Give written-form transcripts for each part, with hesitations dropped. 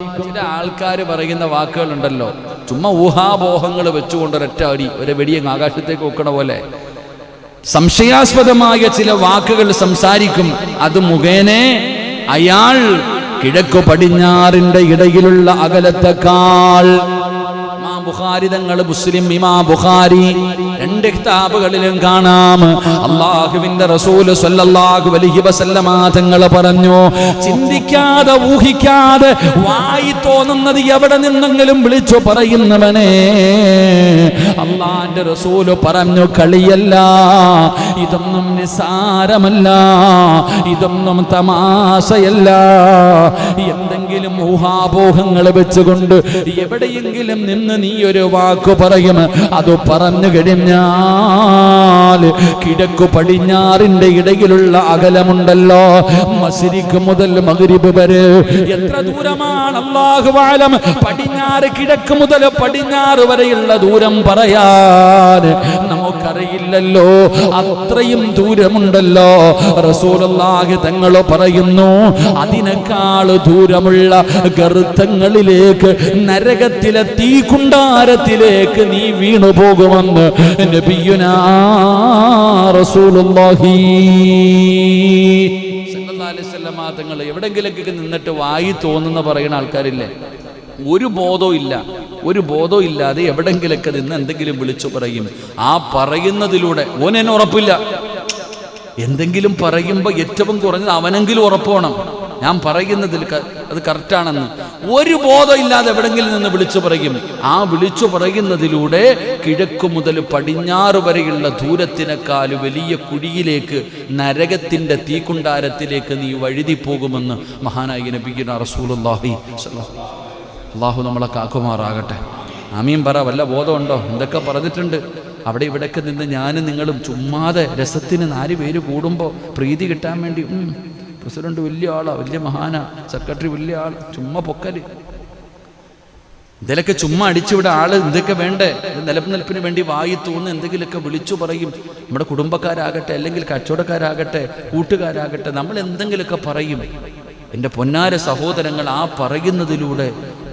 ചില ആൾക്കാർ പറയുന്ന വാക്കുകളുണ്ടല്ലോ, ചുമ്മാ ഊഹാപോഹങ്ങൾ വെച്ചുകൊണ്ട് ഒരൊറ്റ അടി ഒരു വെടിയങ്ങ് ആകാശത്തേക്ക് വെക്കണ പോലെ സംശയാസ്പദമായ ചില വാക്കുകൾ സംസാരിക്കും. അത് മുഖേന അയാൾ കിഴക്കു പടിഞ്ഞാറിന്റെ ഇടയിലുള്ള അകലത്തെക്കാൾ ബുഖാരി തങ്ങൾ, മുസ്ലിം ഇമാം ബുഖാരി രണ്ട് കിതാബുകളിലും കാണാം. അല്ലാഹുവിന്റെ റസൂൽ സ്വല്ലല്ലാഹു അലൈഹി വസല്ലമ തങ്ങൾ പറഞ്ഞു, ചിന്തിക്കാതെ ഊഹിക്കാതെ വായി തോന്നുന്നത് എവിടെ നിന്നെങ്കിലും വിളിച്ചു പറയുന്നവനെ അല്ലാഹുവിന്റെ റസൂൽ പറഞ്ഞു, കളിയല്ല, ഇതൊന്നും നിസാരമല്ല, ഇതൊന്നും തമാശയല്ല. എന്തെങ്കിലും ഊഹാപോഹങ്ങൾ വെച്ചുകൊണ്ട് എവിടെയെങ്കിലും നിന്ന് നീ ഒരു വാക്ക് പറയും, അത് പറഞ്ഞു കഴിഞ്ഞാൽ കിഴക്കു പടിഞ്ഞാറിന്റെ ഇടയിലുള്ള അകലമുണ്ടല്ലോ, മശ്രിഖ് മുതൽ മഗ്രിബ് വരെ എത്ര ദൂരമാണ് അല്ലാഹു അഅലം. പടിഞ്ഞാറ് കിഴക്ക് മുതൽ പടിഞ്ഞാറ് വരെയുള്ള ദൂരം പറയാൻ നമുക്കറിയില്ലല്ലോ, അത്രയും ദൂരമുണ്ടല്ലോ. റസൂലുള്ളാഹി തങ്ങൾ പറയുന്നു, അതിനേക്കാൾ ദൂരമുള്ള ഗർത്തങ്ങളിലേക്ക്, നരകത്തിലെ തീകുണ്ടാരത്തിലേക്ക് നീ വീണു പോകുമെന്ന് നബിയുനാ റസൂലുള്ളാഹി സല്ലല്ലാഹു അലൈഹി വസല്ലം തങ്ങൾ എവിടെങ്കിലൊക്കെ നിന്നിട്ട് വായി തോന്നുന്ന പറയുന്ന ആൾക്കാരില്ലേ, ഒരു ബോധവും ഇല്ലാതെ എവിടെങ്കിലൊക്കെ നിന്ന് എന്തെങ്കിലും വിളിച്ചു പറയും. ആ പറയുന്നതിലൂടെ ഓനെന്നെ ഉറപ്പില്ല, എന്തെങ്കിലും പറയുമ്പോൾ ഏറ്റവും കുറഞ്ഞത് അവനെങ്കിലും ഉറപ്പ് വേണം ഞാൻ പറയുന്നതിൽ അത് കറക്റ്റാണെന്ന്. ഒരു ബോധമില്ലാതെ എവിടെങ്കിലും നിന്ന് വിളിച്ചു പറയും. ആ വിളിച്ചു പറയുന്നതിലൂടെ കിഴക്ക് മുതൽ പടിഞ്ഞാറ് വരെയുള്ള ദൂരത്തിനേക്കാൾ വലിയ കുഴിയിലേക്ക്, നരകത്തിന്റെ തീക്കുണ്ടാരത്തിലേക്ക് നീ വഴുതി പോകുമെന്ന് മഹാനായ നബിയുനാ റസൂലുള്ളാഹി സ്വല്ലല്ലാഹു അലൈഹി വസല്ലം. അല്ലാഹു നമ്മളെ കാക്കുമാറാകട്ടെ. ആമീൻ പറ. വല്ല ബോധമുണ്ടോ? എന്തൊക്കെ പറഞ്ഞിട്ടുണ്ട്. അവിടെ ഇവിടെയൊക്കെ നിന്ന് ഞാനും നിങ്ങളും ചുമ്മാതെ രസത്തിന് 4 പേര് കൂടുമ്പോൾ പ്രീതി കിട്ടാൻ വേണ്ടി പ്രസിഡന്റ് വലിയ ആളാ, വലിയ മഹാനാ, സെക്രട്ടറി വലിയ ആൾ, ചുമ്മാ പൊക്കല്, ഇതിലൊക്കെ ചുമ്മാ അടിച്ചുവിടെ ആള് എന്തൊക്കെ വേണ്ടേ, നിലനിൽപ്പിന് വേണ്ടി വായി തോന്നുന്ന എന്തെങ്കിലുമൊക്കെ വിളിച്ചു പറയും. നമ്മുടെ കുടുംബക്കാരാകട്ടെ, അല്ലെങ്കിൽ കച്ചവടക്കാരാകട്ടെ, കൂട്ടുകാരാകട്ടെ, നമ്മൾ എന്തെങ്കിലുമൊക്കെ പറയും. എൻ്റെ പൊന്നാര സഹോദരങ്ങൾ, ആ പറയുന്നതിലൂടെ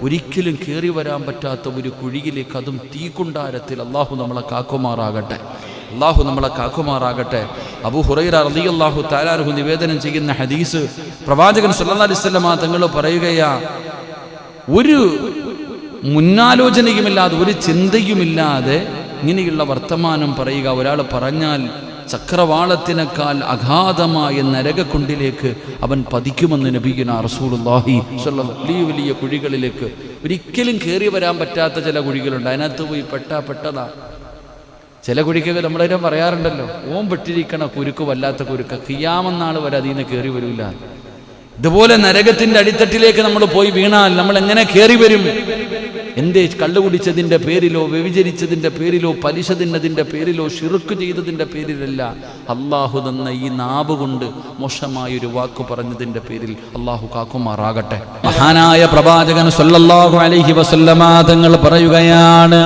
ഒരിക്കലും കയറി വരാൻ പറ്റാത്ത ഒരു കുഴിയിലേക്ക്, അതും തീക്കുണ്ടാരത്തിൽ, അള്ളാഹു നമ്മളെ കാക്കുമാറാകട്ടെ. അള്ളാഹു നമ്മളെ കാക്കുമാറാകട്ടെ. അബൂ ഹുറൈറ റളിയല്ലാഹു തആല അൻഹു നിവേദനം ചെയ്യുന്ന ഹദീസ്, പ്രവാചകൻ സല്ലല്ലാഹു അലൈഹി വസല്ലം തങ്ങൾ പറയുകയാ, ഒരു മുന്നാലോചനയുമില്ലാതെ, ഒരു ചിന്തയുമില്ലാതെ ഇങ്ങനെയുള്ള വർത്തമാനം പറയുക ഒരാൾ പറഞ്ഞാൽ ചക്രവാളത്തിനേക്കാൾ അഗാധമായ നരകക്കുണ്ടിലേക്ക് അവൻ പതിക്കുമെന്ന് നബിയുനാ റസൂലുള്ളാഹി സ്വല്ലല്ലാഹു അലൈഹി വസല്ലം. വലിയ കുഴികളിലേക്ക് ഒരിക്കലും കയറി വരാൻ പറ്റാത്ത ചില കുഴികളുണ്ട്. അതിനകത്ത് പോയി പെട്ടതാ. ചില കുഴിക്കൊക്കെ നമ്മളതിനെ പറയാറുണ്ടല്ലോ, ഓം പെട്ടിരിക്കണ കുരുക്ക് വല്ലാത്ത കുരുക്ക്, ഖിയാമന്നാൾ വരെ അതിൽ നിന്ന് കയറി വരില്ല. ഇതുപോലെ നരകത്തിന്റെ അടിത്തട്ടിലേക്ക് നമ്മൾ പോയി വീണാൽ നമ്മൾ എങ്ങനെ കയറി വരും? എന്തേ? കള്ളു കുടിച്ചതിൻ്റെ പേരിലോ, വ്യഭിചരിച്ചതിൻ്റെ പേരിലോ, പലിശ തിന്നതിൻ്റെ പേരിലോ, ശിർക്ക് ചെയ്തതിൻ്റെ പേരിലല്ല, അള്ളാഹു തന്ന ഈ നാവ് കൊണ്ട് മോശമായൊരു വാക്ക് പറഞ്ഞതിൻ്റെ പേരിൽ അള്ളാഹു കാക്കുമാറാകട്ടെ. മഹാനായ പ്രവാചകൻ സല്ലല്ലാഹു അലൈഹി വസല്ലമ തങ്ങൾ പറയുകയാണ്,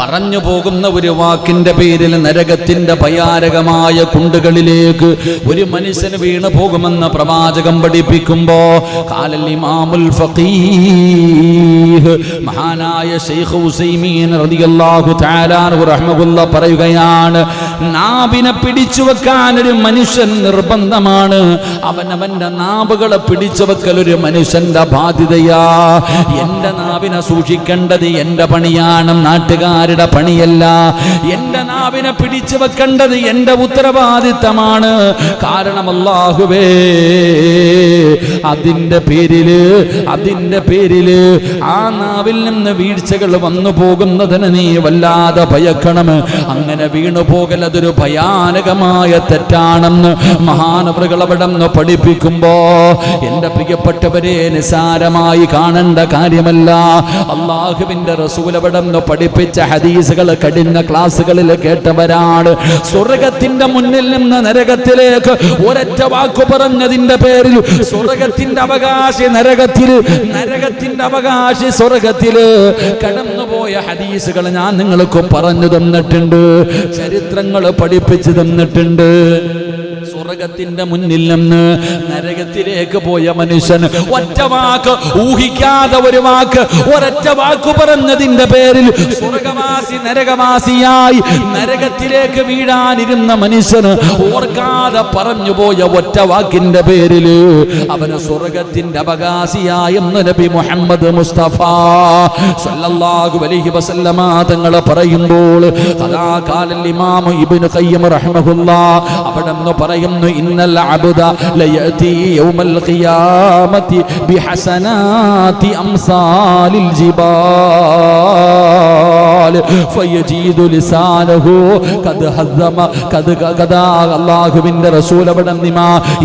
പറഞ്ഞു പോകുന്ന ഒരു വാക്കിന്റെ പേരിൽ നരകത്തിന്റെ ഭയാനകമായ കുണ്ടുകളിലേക്ക് ഒരു മനുഷ്യന് വീണു പോകുമെന്ന് പ്രവാചകൻ പഠിപ്പിക്കുമ്പോ, ഖാലൽ ഇമാമുൽ ഫഖീഹ് മഹാനായ ശൈഖ് ഉസൈമീൻ റളിയല്ലാഹു തആല അൻഹു റഹ്മഹുല്ലാഹ് പറയുകയാണ്, നാവിനെ പിടിച്ചു വെക്കാൻ ഒരു മനുഷ്യൻ നിർബന്ധമാണ്. അവനവന്റെ നാവുകളെ പിടിച്ചു വെക്കൽ ഒരു മനുഷ്യന്റെ ബാധ്യതയാ. എന്റെ നാവിനെ സൂക്ഷിക്കേണ്ടത് എന്റെ പണിയാണ്, നാട്ടുകാരുടെ പണിയല്ല. എന്റെ നാവിനെ പിടിച്ചു വെക്കേണ്ടത് എന്റെ ഉത്തരവാദിത്തമാണ്. കാരണം അല്ലാഹുവേ, അതിന്റെ പേരില് ആ നാവിൽ നിന്ന് വീഴ്ചകൾ വന്നു പോകുന്നതിന് നീ വല്ലാതെ ഭയക്കണം. അങ്ങനെ വീണു പോകൽ അതൊരു ഭയാനകമായ തെറ്റാണെന്ന് മഹാനവറുകൾ അവിടെ നിന്ന് പഠിപ്പിക്കുമ്പോ, എന്റെ പ്രിയപ്പെട്ടവരെ, നിസാരമായി കാണേണ്ട കാര്യമല്ല. അല്ലാഹുവിന്റെ റസൂൽ അവിടെ നിന്ന് പഠിപ്പിച്ച ഹദീസുകൾ കഴിഞ്ഞ ക്ലാസ്സുകളിൽ കേട്ടവരാണ്. സ്വർഗത്തിന്റെ മുന്നിൽ നിന്ന് നരകത്തിലേക്ക് ഒരൊറ്റ വാക്കു പറഞ്ഞതിന്റെ പേരിൽ സ്വർഗത്തിന്റെ അവകാശി നരകത്തിന്റെ അവകാശി സ്വർഗത്തില് കടന്നുപോയ ഹദീസുകൾ ഞാൻ നിങ്ങൾക്ക് പറഞ്ഞു തന്നിട്ടുണ്ട്, ചരിത്രങ്ങൾ പഠിപ്പിച്ചു തന്നിട്ടുണ്ട്. സ്വർഗത്തിന്റെ മുന്നിൽ നിന്ന് നരകത്തിലേക്ക് പോയ മനുഷ്യൻ ഒറ്റ വാക്ക്, ഊഹിക്കാതെ ഒരു വാക്ക്, ഒരൊറ്റ വാക്ക് പറഞ്ഞതിന്റെ പേരിൽ സ്വർഗവാസി നരകവാസിയായി നരകത്തിലേക്ക് വീഴാനിരുന്ന മനുഷ്യന് ഓർക്കാതെ പറഞ്ഞു പോയ ഒറ്റ വാക്കിന്റെ പേരിൽ അവന് സ്വർഗത്തിന്റെ അവകാശിയായെന്ന് നബി മുഹമ്മദ് മുസ്തഫ സല്ലല്ലാഹു അലൈഹി വസല്ലമ തങ്ങൾ പറയുമ്പോൾ ഖലാഖാൽ ഇമാം ഇബ്നു ഖയ്യിം റഹിമഹുല്ലാഹ് അവിടെന്ന് പറയുന്നു, ഇന്നൽ അബ്ദ ലയതി യൗമൽ ഖിയാമത്തി ബിഹസനാതി അംസാലിൽ ജിബാൽ ഫയജീദു ലിസാനഹു ഖദ് ഹദമ ഖദ അല്ലാഹുവിന്റെ റസൂൽ അവിടെന്ന്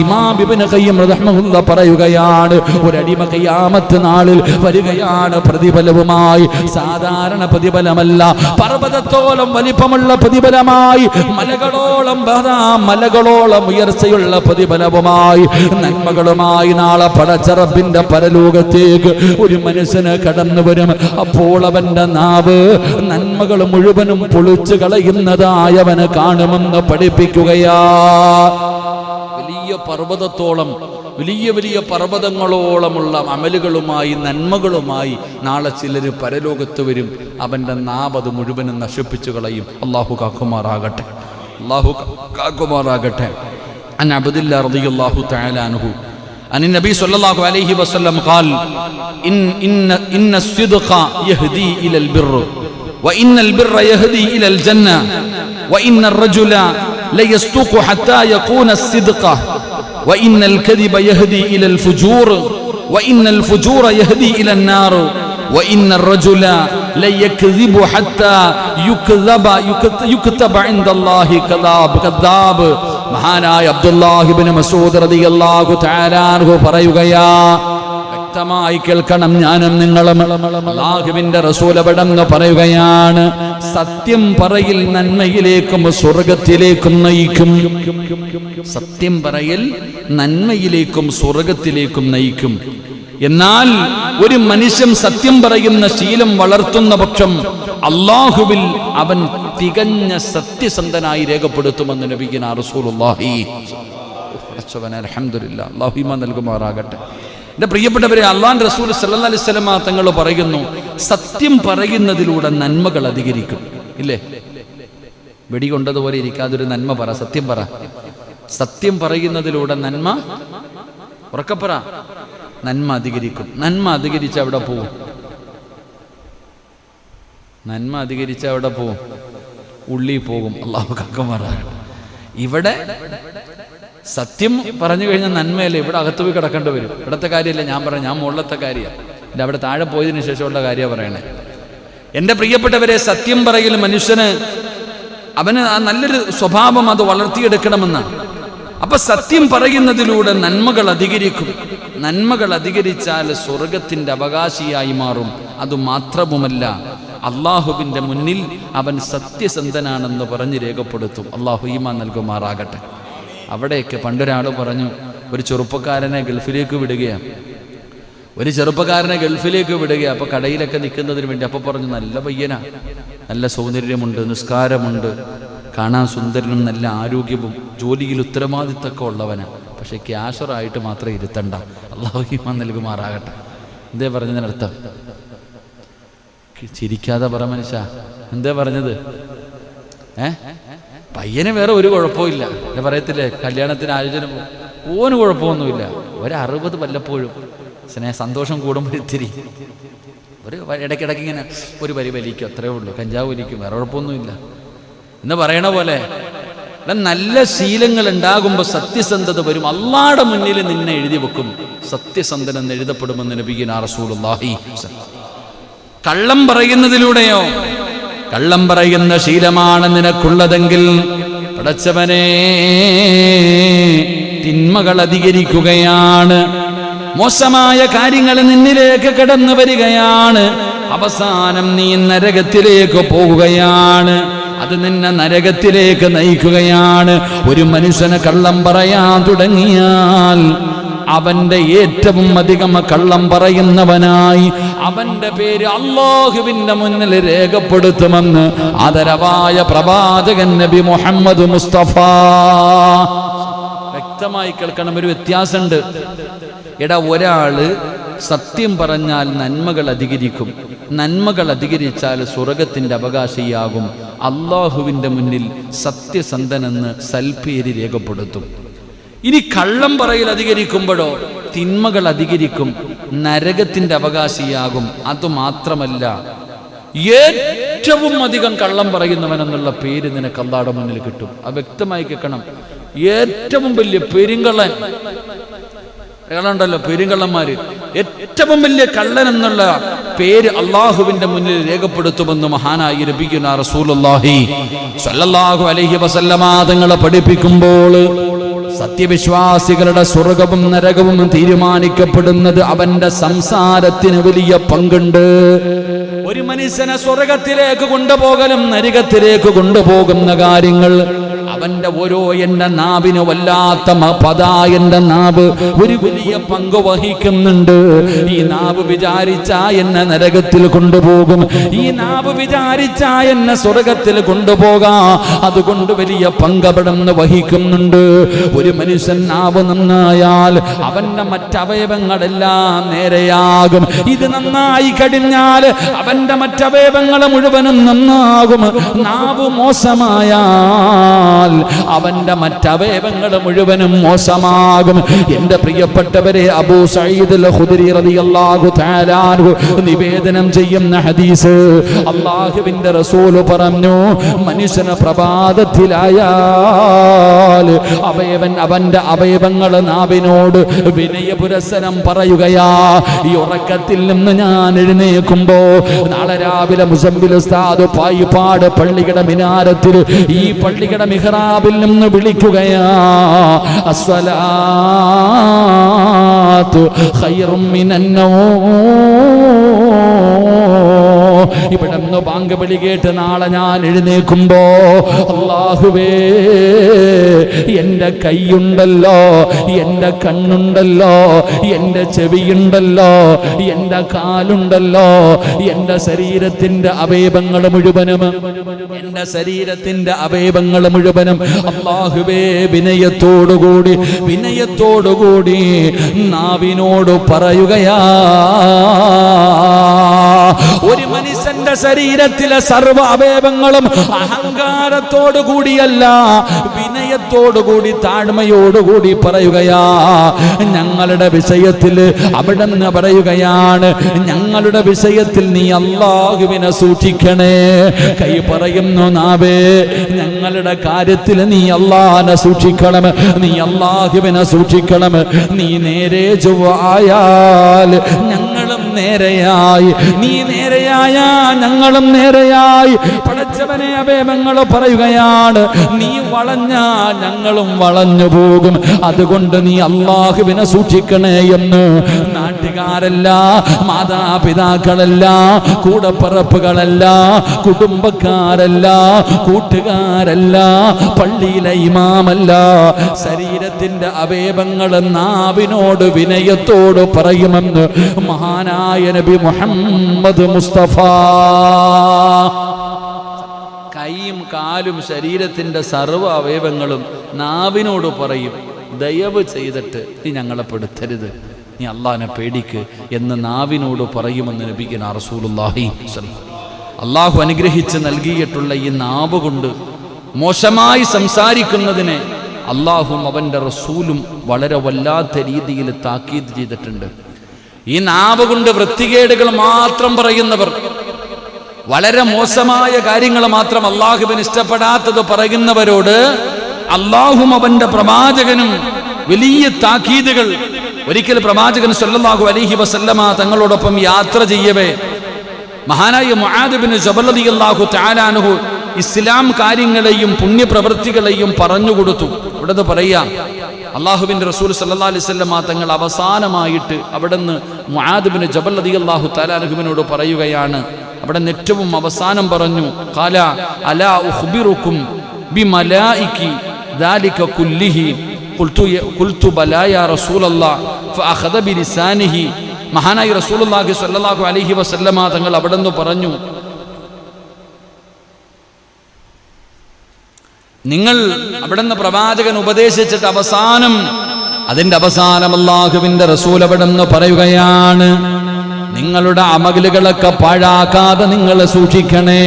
ഇമാം ഇബ്നു ഖയ്യിം റഹിമഹുല്ലാഹ് പറയുകയാണ്, ഒരടിമ ഖിയാമത്ത് നാളിൽ വരികയാണ് പ്രതിഫലവുമായി. സാധാരണ പ്രതിഫലമല്ല, പർവ്വതത്തോളം വലിപ്പമുള്ള പ്രതിഫലമായി, മലകളോളം ഉയർച്ചയുള്ള പ്രതിഫലവുമായി, നന്മകളുമായി നാളെ പടച്ച റബ്ബിന്റെ പരലോകത്തേക്ക് ഒരു മനുഷ്യന് കടന്നു വരും. അപ്പോൾ അവന്റെ നാവ് നന്മകൾ മുഴുവനും പൊളിച്ചു കളയുന്നതായവന് കാണുമെന്ന് പഠിപ്പിക്കുകയാ. വലിയ പർവ്വതങ്ങളോളമുള്ള അമലുകളുമായി നന്മകളുമായി നാളെ ചിലർ പരലോകത്ത് വരും. അവന്റെ നാവ് അത് മുഴുവനും നശിപ്പിച്ചു കളയും. അല്ലാഹു കാക്കുമാറാകട്ടെ. അൻ അബ്ദില്ലാ റളിയല്ലാഹു തആല അൻഹു അൻ നബി സല്ലല്ലാഹു അലൈഹി വസല്ലം ഖാൽ ഇന്ന الصدق يهدي الى البر وان البر يهدي الى الجنه وان الرجل ليصدق حتى يكون الصدق وان الكذب يهدي الى الفجور وان الفجور يهدي الى النار وان الرجل ليكذب حتى يكتب عند الله كذاب. മഹാനായ അബ്ദുല്ലാഹി ഇബ്നു മസ്ഊദ് റളിയല്ലാഹു തആല അൻഹു പറയുകയാ, വ്യക്തമായി കേൾക്കണം ഞാനും നിങ്ങളും. അല്ലാഹുവിന്റെ റസൂൽ അവിടെന്ന് പറയുകയാണ്, സത്യം പറയിൽ നന്മയിലേക്കും സ്വർഗത്തിലേക്കും നയിക്കും. സത്യം പറയൽ നന്മയിലേക്കും സ്വർഗത്തിലേക്കും നയിക്കും. എന്നാൽ ഒരു മനുഷ്യൻ സത്യം പറയുന്ന ശീലം വളർത്തുന്ന പക്ഷം അല്ലാഹുവിൽ അവൻ തികഞ്ഞ സത്യസന്ധനായി രേഖപ്പെടുത്തുമെന്ന് നബിയുനാ റസൂലുള്ളാഹി. അൽഹംദുലില്ലാഹ്, അല്ലാഹു ഈമാൻ നൽകുമാറാകട്ടെ. എൻ്റെ പ്രിയപ്പെട്ടവരെ, അല്ലാഹുവിൻ്റെ റസൂൽ സല്ലല്ലാഹു അലൈഹി വസല്ലം തങ്ങൾ പറയുന്നു, സത്യം പറയുന്നതിലൂടെ നന്മകൾ അധികരിക്കും. ഇല്ലേ? വെടികൊണ്ടതുപോലെ ഇരിക്കാതൊരു നന്മ പറ, സത്യം പറ. സത്യം പറയുന്നതിലൂടെ നന്മ, ഉറക്കപ്പറ, നന്മ അധികരിക്കും. നന്മ അധികരിച്ച് അവിടെ പോവും. നന്മ അധികരിച്ച് അവിടെ പോവും, ഉള്ളി പോകും. അല്ലാഹു കാക്കുമാറാകട്ടെ. ഇവിടെ സത്യം പറഞ്ഞു കഴിഞ്ഞാൽ നന്മയല്ലേ, ഇവിടെ അകത്ത് പോയി കിടക്കേണ്ടി വരും. ഇവിടത്തെ കാര്യമല്ല ഞാൻ പറയാം, ഞാൻ മുകളിലത്തെ കാര്യമാണ്. എൻ്റെ അവിടെ താഴെ പോയതിനു ശേഷമുള്ള കാര്യമാണ് പറയണേ. എൻ്റെ പ്രിയപ്പെട്ടവരെ, സത്യം പറയൽ മനുഷ്യന് അവന് ആ നല്ലൊരു സ്വഭാവം അത് വളർത്തിയെടുക്കണമെന്നാണ്. അപ്പൊ സത്യം പറയുന്നതിലൂടെ നന്മകൾ അധികരിക്കും. നന്മകൾ അധികരിച്ചാൽ സ്വർഗത്തിന്റെ അവകാശിയായി മാറും. അതുമാത്രവുമല്ല, അള്ളാഹുവിന്റെ മുന്നിൽ അവൻ സത്യസന്ധനാണെന്ന് പറഞ്ഞ് രേഖപ്പെടുത്തും. അള്ളാഹു ഈമാൻ നൽകുമാറാകട്ടെ. അവിടെയൊക്കെ പണ്ടൊരാൾ പറഞ്ഞു, ഒരു ചെറുപ്പക്കാരനെ ഗൾഫിലേക്ക് വിടുകയാണ്. അപ്പോൾ കടയിലൊക്കെ നിൽക്കുന്നതിന് വേണ്ടി അപ്പോൾ പറഞ്ഞു, നല്ല പയ്യനാ, നല്ല സൗന്ദര്യമുണ്ട്, നിസ്കാരമുണ്ട്, കാണാൻ സുന്ദരനും നല്ല ആരോഗ്യവും ജോലിയിൽ ഉത്തരവാദിത്തമൊക്കെ ഉള്ളവനാണ്. പക്ഷെ ക്യാഷറായിട്ട് മാത്രം ഇരുത്തണ്ട. അല്ലാഹു ഈമാൻ നൽകുമാറാകട്ടെ. എന്തേ പറഞ്ഞതിനർത്ഥം? ചിരിക്കാതെ പറ മനുഷ്യ, എന്തേ പറഞ്ഞത്? പയ്യന് വേറെ ഒരു കുഴപ്പമില്ല. എന്നെ പറയത്തില്ലേ, കല്യാണത്തിന് ആലോചന ഓന് കുഴപ്പമൊന്നുമില്ല. 60 വല്ലപ്പോഴും സന്തോഷം കൂടുമ്പോൾ ഇത്തിരി ഒരു ഇടയ്ക്കിടയ്ക്ക് ഇങ്ങനെ ഒരു വലിക്കും, അത്രേ ഉള്ളൂ. കഞ്ചാവ് വലിക്കും, വേറെ കുഴപ്പമൊന്നുമില്ല എന്ന് പറയണ പോലെ നല്ല ശീലങ്ങൾ ഉണ്ടാകുമ്പോൾ സത്യസന്ധത വരും. അള്ളാഹുവിന്റെ മുന്നിൽ നിന്നെ എഴുതി വെക്കും, സത്യസന്ധനെന്ന് എഴുതപ്പെടുമെന്ന് നബിയുനാ റസൂലുള്ളാഹി. കള്ളം പറയുന്നതിലൂടെയോ, കള്ളം പറയുന്ന ശീലമാണ് നിനക്കുള്ളതെങ്കിൽ പടച്ചവനെ, തിന്മകൾ അധികരിക്കുകയാണ്, മോശമായ കാര്യങ്ങൾ നിന്നിലേക്ക് കടന്നു വരികയാണ്. അവസാനം നീ നരകത്തിലേക്ക് പോകുകയാണ്. അത് നിന്നെ നരകത്തിലേക്ക് നയിക്കുകയാണ്. ഒരു മനുഷ്യന് കള്ളം പറയാൻ തുടങ്ങിയാൽ അവന്റെ ഏറ്റവും അധികം കള്ളം പറയുന്നവനായി അവന്റെ പേര് അല്ലാഹുവിന്റെ മുന്നിൽ രേഖപ്പെടുത്തുമെന്ന് ആദരവായ പ്രവാചകൻ നബി മുഹമ്മദ് മുസ്തഫ. വ്യക്തമായി കേൾക്കണം, ഒരു വ്യത്യാസമുണ്ട്. എടാ, ഒരാള് സത്യം പറഞ്ഞാൽ നന്മകൾ അധികരിക്കും, നന്മകൾ അധികരിച്ചാൽ സ്വർഗത്തിന്റെ അവകാശിയാകും, അള്ളാഹുവിന്റെ മുന്നിൽ സത്യസന്ധനെന്ന് സൽപ്പേര് രേഖപ്പെടുത്തും. ഇനി കള്ളം പറയൽ അധികരിക്കുമ്പോഴോ തിന്മകൾ അധികരിക്കും, നരകത്തിന്റെ അവകാശിയാകും. അതുമാത്രമല്ല, ഏറ്റവും അധികം കള്ളം പറയുന്നവനെന്നുള്ള പേര് നിനക്ക് അല്ലാഹുവിന്റെ മുന്നിൽ കിട്ടും. അത് വ്യക്തമായി കേൾക്കണം. ഏറ്റവും വലിയ പെരുങ്കള്ളൻ ഉണ്ടല്ലോ, പെരുങ്കള്ളന്മാര്, ഏറ്റവും വലിയ കള്ളൻ എന്നുള്ള പേര് അള്ളാഹുവിന്റെ മുന്നിൽ രേഖപ്പെടുത്തുമെന്ന് മഹാനായ നബിയുനാ റസൂലുള്ളാഹി സ്വല്ലല്ലാഹു അലൈഹി വസല്ലമ തങ്ങളെ പഠിപ്പിക്കുമ്പോൾ സത്യവിശ്വാസികളുടെ സ്വർഗവും നരകവും തീരുമാനിക്കപ്പെടുന്നത് അവന്റെ സംസാരത്തിന് വലിയ പങ്കുണ്ട്. ഒരു മനുഷ്യനെ സ്വർഗത്തിലേക്ക് കൊണ്ടുപോകലും നരകത്തിലേക്ക് കൊണ്ടുപോകുന്ന കാര്യങ്ങൾ അവന്റെ ഓരോ എന്റെ നാവിന് വല്ലാത്ത എന്റെ നാവ് ഒരു വലിയ പങ്ക് വഹിക്കുന്നുണ്ട്. ഈ നാവ് വിചാരിച്ചാ എന്നെ നരകത്തിൽ കൊണ്ടുപോകും, ഈ നാവ് വിചാരിച്ചാ എന്നെ സ്വർഗത്തിൽ കൊണ്ടുപോകാം. അതുകൊണ്ട് വലിയ പങ്കവിടന്ന് വഹിക്കുന്നുണ്ട്. ഒരു മനുഷ്യൻ നാവ് നന്നായാൽ അവന്റെ മറ്റവയവങ്ങളെല്ലാം നേരെയാകും. ഇത് നന്നായി കഴിഞ്ഞാൽ അവന്റെ മറ്റവയവങ്ങൾ മുഴുവനും നന്നാകും. നാവ് മോശമായാൽ അവന്റെ മറ്റവയവങ്ങൾ മുഴുവനും മോശമാകും. എന്റെ പ്രിയപ്പെട്ടവരെ, അബൂ സഈദ് അൽ ഖുദരി റളിയല്ലാഹു തആല അൻഹു നിവേദനം ചെയ്യുന്ന ഹദീസ്, അല്ലാഹുവിന്റെ റസൂൽ പറഞ്ഞു, മനുഷ്യന് പ്രഭാതത്തിലായാൽ അവന്റെ അവയവങ്ങൾ നാവിനോട് വിനയപുരസ്സരം പറയുകയാ. ഈ ഉറക്കത്തിൽ നിന്ന് ഞാൻ എഴുന്നേൽക്കുമ്പോ നാളെ രാവിലെ മുസമ്മിൽ ഉസ്താദ് പായിപ്പാട് പള്ളിയുടെ മിനാരത്തിൽ ഈ പള്ളിയുടെ മിഹ്റാബിൽ നിന്ന് വിളിക്കുകയാ, അസ്സലാത്തു ഖൈറും മിനന്നൗം. ഇവിടെ നിന്ന് ബാങ്ക് വിളി കേട്ട് നാളെ ഞാൻ എഴുന്നേൽക്കുമ്പോ, അല്ലാഹുവേ, എന്റെ കൈയുണ്ടല്ലോ, എന്റെ കണ്ണുണ്ടല്ലോ, എന്റെ ചെവിയുണ്ടല്ലോ, എന്റെ കാലുണ്ടല്ലോ, എന്റെ ശരീരത്തിന്റെ അവയവങ്ങൾ മുഴുവനും, എന്റെ ശരീരത്തിന്റെ അവയവങ്ങൾ മുഴുവനും അല്ലാഹുവേ വിനയത്തോടുകൂടി നാവിനോട് പറയുകയാ. ഒരു മനുഷ്യന്റെ ശരീരത്തിലെ സർവ്വ അവയവങ്ങളും അഹങ്കാരത്തോടുകൂടിയല്ല, വിനയത്തോടുകൂടി താഴ്മയോടുകൂടി പറയുകയാ. ഞങ്ങളുടെ വിഷയത്തിൽ അവിടുന്ന് പറയുകയാണ്, ഞങ്ങളുടെ വിഷയത്തിൽ നീ അല്ലാഹുവിനെ സൂക്ഷിക്കണേ. കൈ പറയുന്നു, നാവേ, ഞങ്ങളുടെ കാര്യത്തിൽ നീ അല്ലാഹുവിനെ സൂക്ഷിക്കണം, നീ അല്ലാഹുവിനെ സൂക്ഷിക്കണം. നീ നേരെ ചൊവ്വായാൽ ഞങ്ങളും നേരെയായി, നീ നേരെയായ ഞങ്ങളും നേരെയായി. പടച്ചവനെ, അവയവങ്ങൾ പറയുകയാണ്, നീ വളഞ്ഞാ ഞങ്ങളും വളഞ്ഞു പോകും. അതുകൊണ്ട് നീ അല്ലാഹുവിനെ സൂക്ഷിക്കണേ എന്ന് നാട്ടുകാരല്ല, മാതാപിതാക്കളല്ല, കൂടപ്പിറപ്പുകളല്ല, കുടുംബക്കാരല്ല, കൂട്ടുകാരല്ല, പള്ളിയിലെ ഇമാമല്ല, ശരീരത്തിന്റെ അവയവങ്ങൾ നാവിനോട് വിനയത്തോട് പറയുമെന്ന് മഹാനായ നബി മുഹമ്മദ് മുസ്തഫ. കൈയും കാലും ശരീരത്തിന്റെ സർവ്വ അവയവങ്ങളും നാവിനോട് പറയും, ദയവ് ചെയ്തിട്ട് നീ ഞങ്ങളെ പെടുത്തരുത്, നീ അള്ളാഹിനെ പേടിക്ക് എന്ന് നാവിനോട് പറയുമെന്ന് നബിയുനാ റസൂലുള്ളാഹി. അള്ളാഹു അനുഗ്രഹിച്ച് നൽകിയിട്ടുള്ള ഈ നാവ് കൊണ്ട് മോശമായി സംസാരിക്കുന്നതിനെ അള്ളാഹും അവന്റെ റസൂലും വളരെ വല്ലാത്ത രീതിയിൽ താക്കീത് ചെയ്തിട്ടുണ്ട്. ഈ നാവ് കൊണ്ട് വൃത്തികേടുകൾ മാത്രം പറയുന്നവർ, വളരെ മോശമായ കാര്യങ്ങൾ മാത്രം അള്ളാഹുവിന് ഇഷ്ടപ്പെടാത്തത് പറയുന്നവരോട് അള്ളാഹും അവന്റെ പ്രവാചകനും വലിയ താക്കീതുകൾ. ഒരിക്കൽ പ്രവാചകൻ സല്ലല്ലാഹു അലൈഹി വസല്ലമ തങ്ങളോടൊപ്പം യാത്ര ചെയ്യവേ മഹാനായ മുആദ് ഇബ്നു ജബൽ റളിയല്ലാഹു തആല അൻഹു ഇസ്ലാം കാര്യങ്ങളെയും പുണ്യപ്രവൃത്തികളെയും പറഞ്ഞുകൊടുത്തു. ഇവിടെ പറയാ, അള്ളാഹുവിന്റെ റസൂൽ സല്ലല്ലാഹു അലൈഹി വസല്ലമ തങ്ങൾ അവസാനമായിട്ട് അവിടുന്ന് മുആദ് ഇബ്നു ജബൽ റളിയല്ലാഹു തആല അൻഹുവിനോട് പറയുകയാണ്. അവിടെ ഏറ്റവും അവസാനം പറഞ്ഞു, ഖാല അലാ ഉഖ്ബിറുക്കും ബിമലായികി ദാലിക കുല്ലിഹി ഖുൽതു ബലാ യാ റസൂലല്ലാഹ് ഫഅഖദ ബിലിസാനിഹി. മഹാനായ റസൂലുള്ളാഹി സ്വല്ലല്ലാഹു അലൈഹി വസല്ലമ തങ്ങൾ അവിടുന്ന് പറഞ്ഞു, നിങ്ങൾ അവിടുന്ന് പ്രവാചകൻ ഉപദേശിച്ചിട്ട് അതിന്റെ അവസാനം അല്ലാഹുവിന്റെ റസൂൽ അവിടുന്ന് പറയുകയാണ്, നിങ്ങളുടെ അമലുകളൊക്കെ പാഴാക്കാതെ നിങ്ങൾ സൂക്ഷിക്കണേ.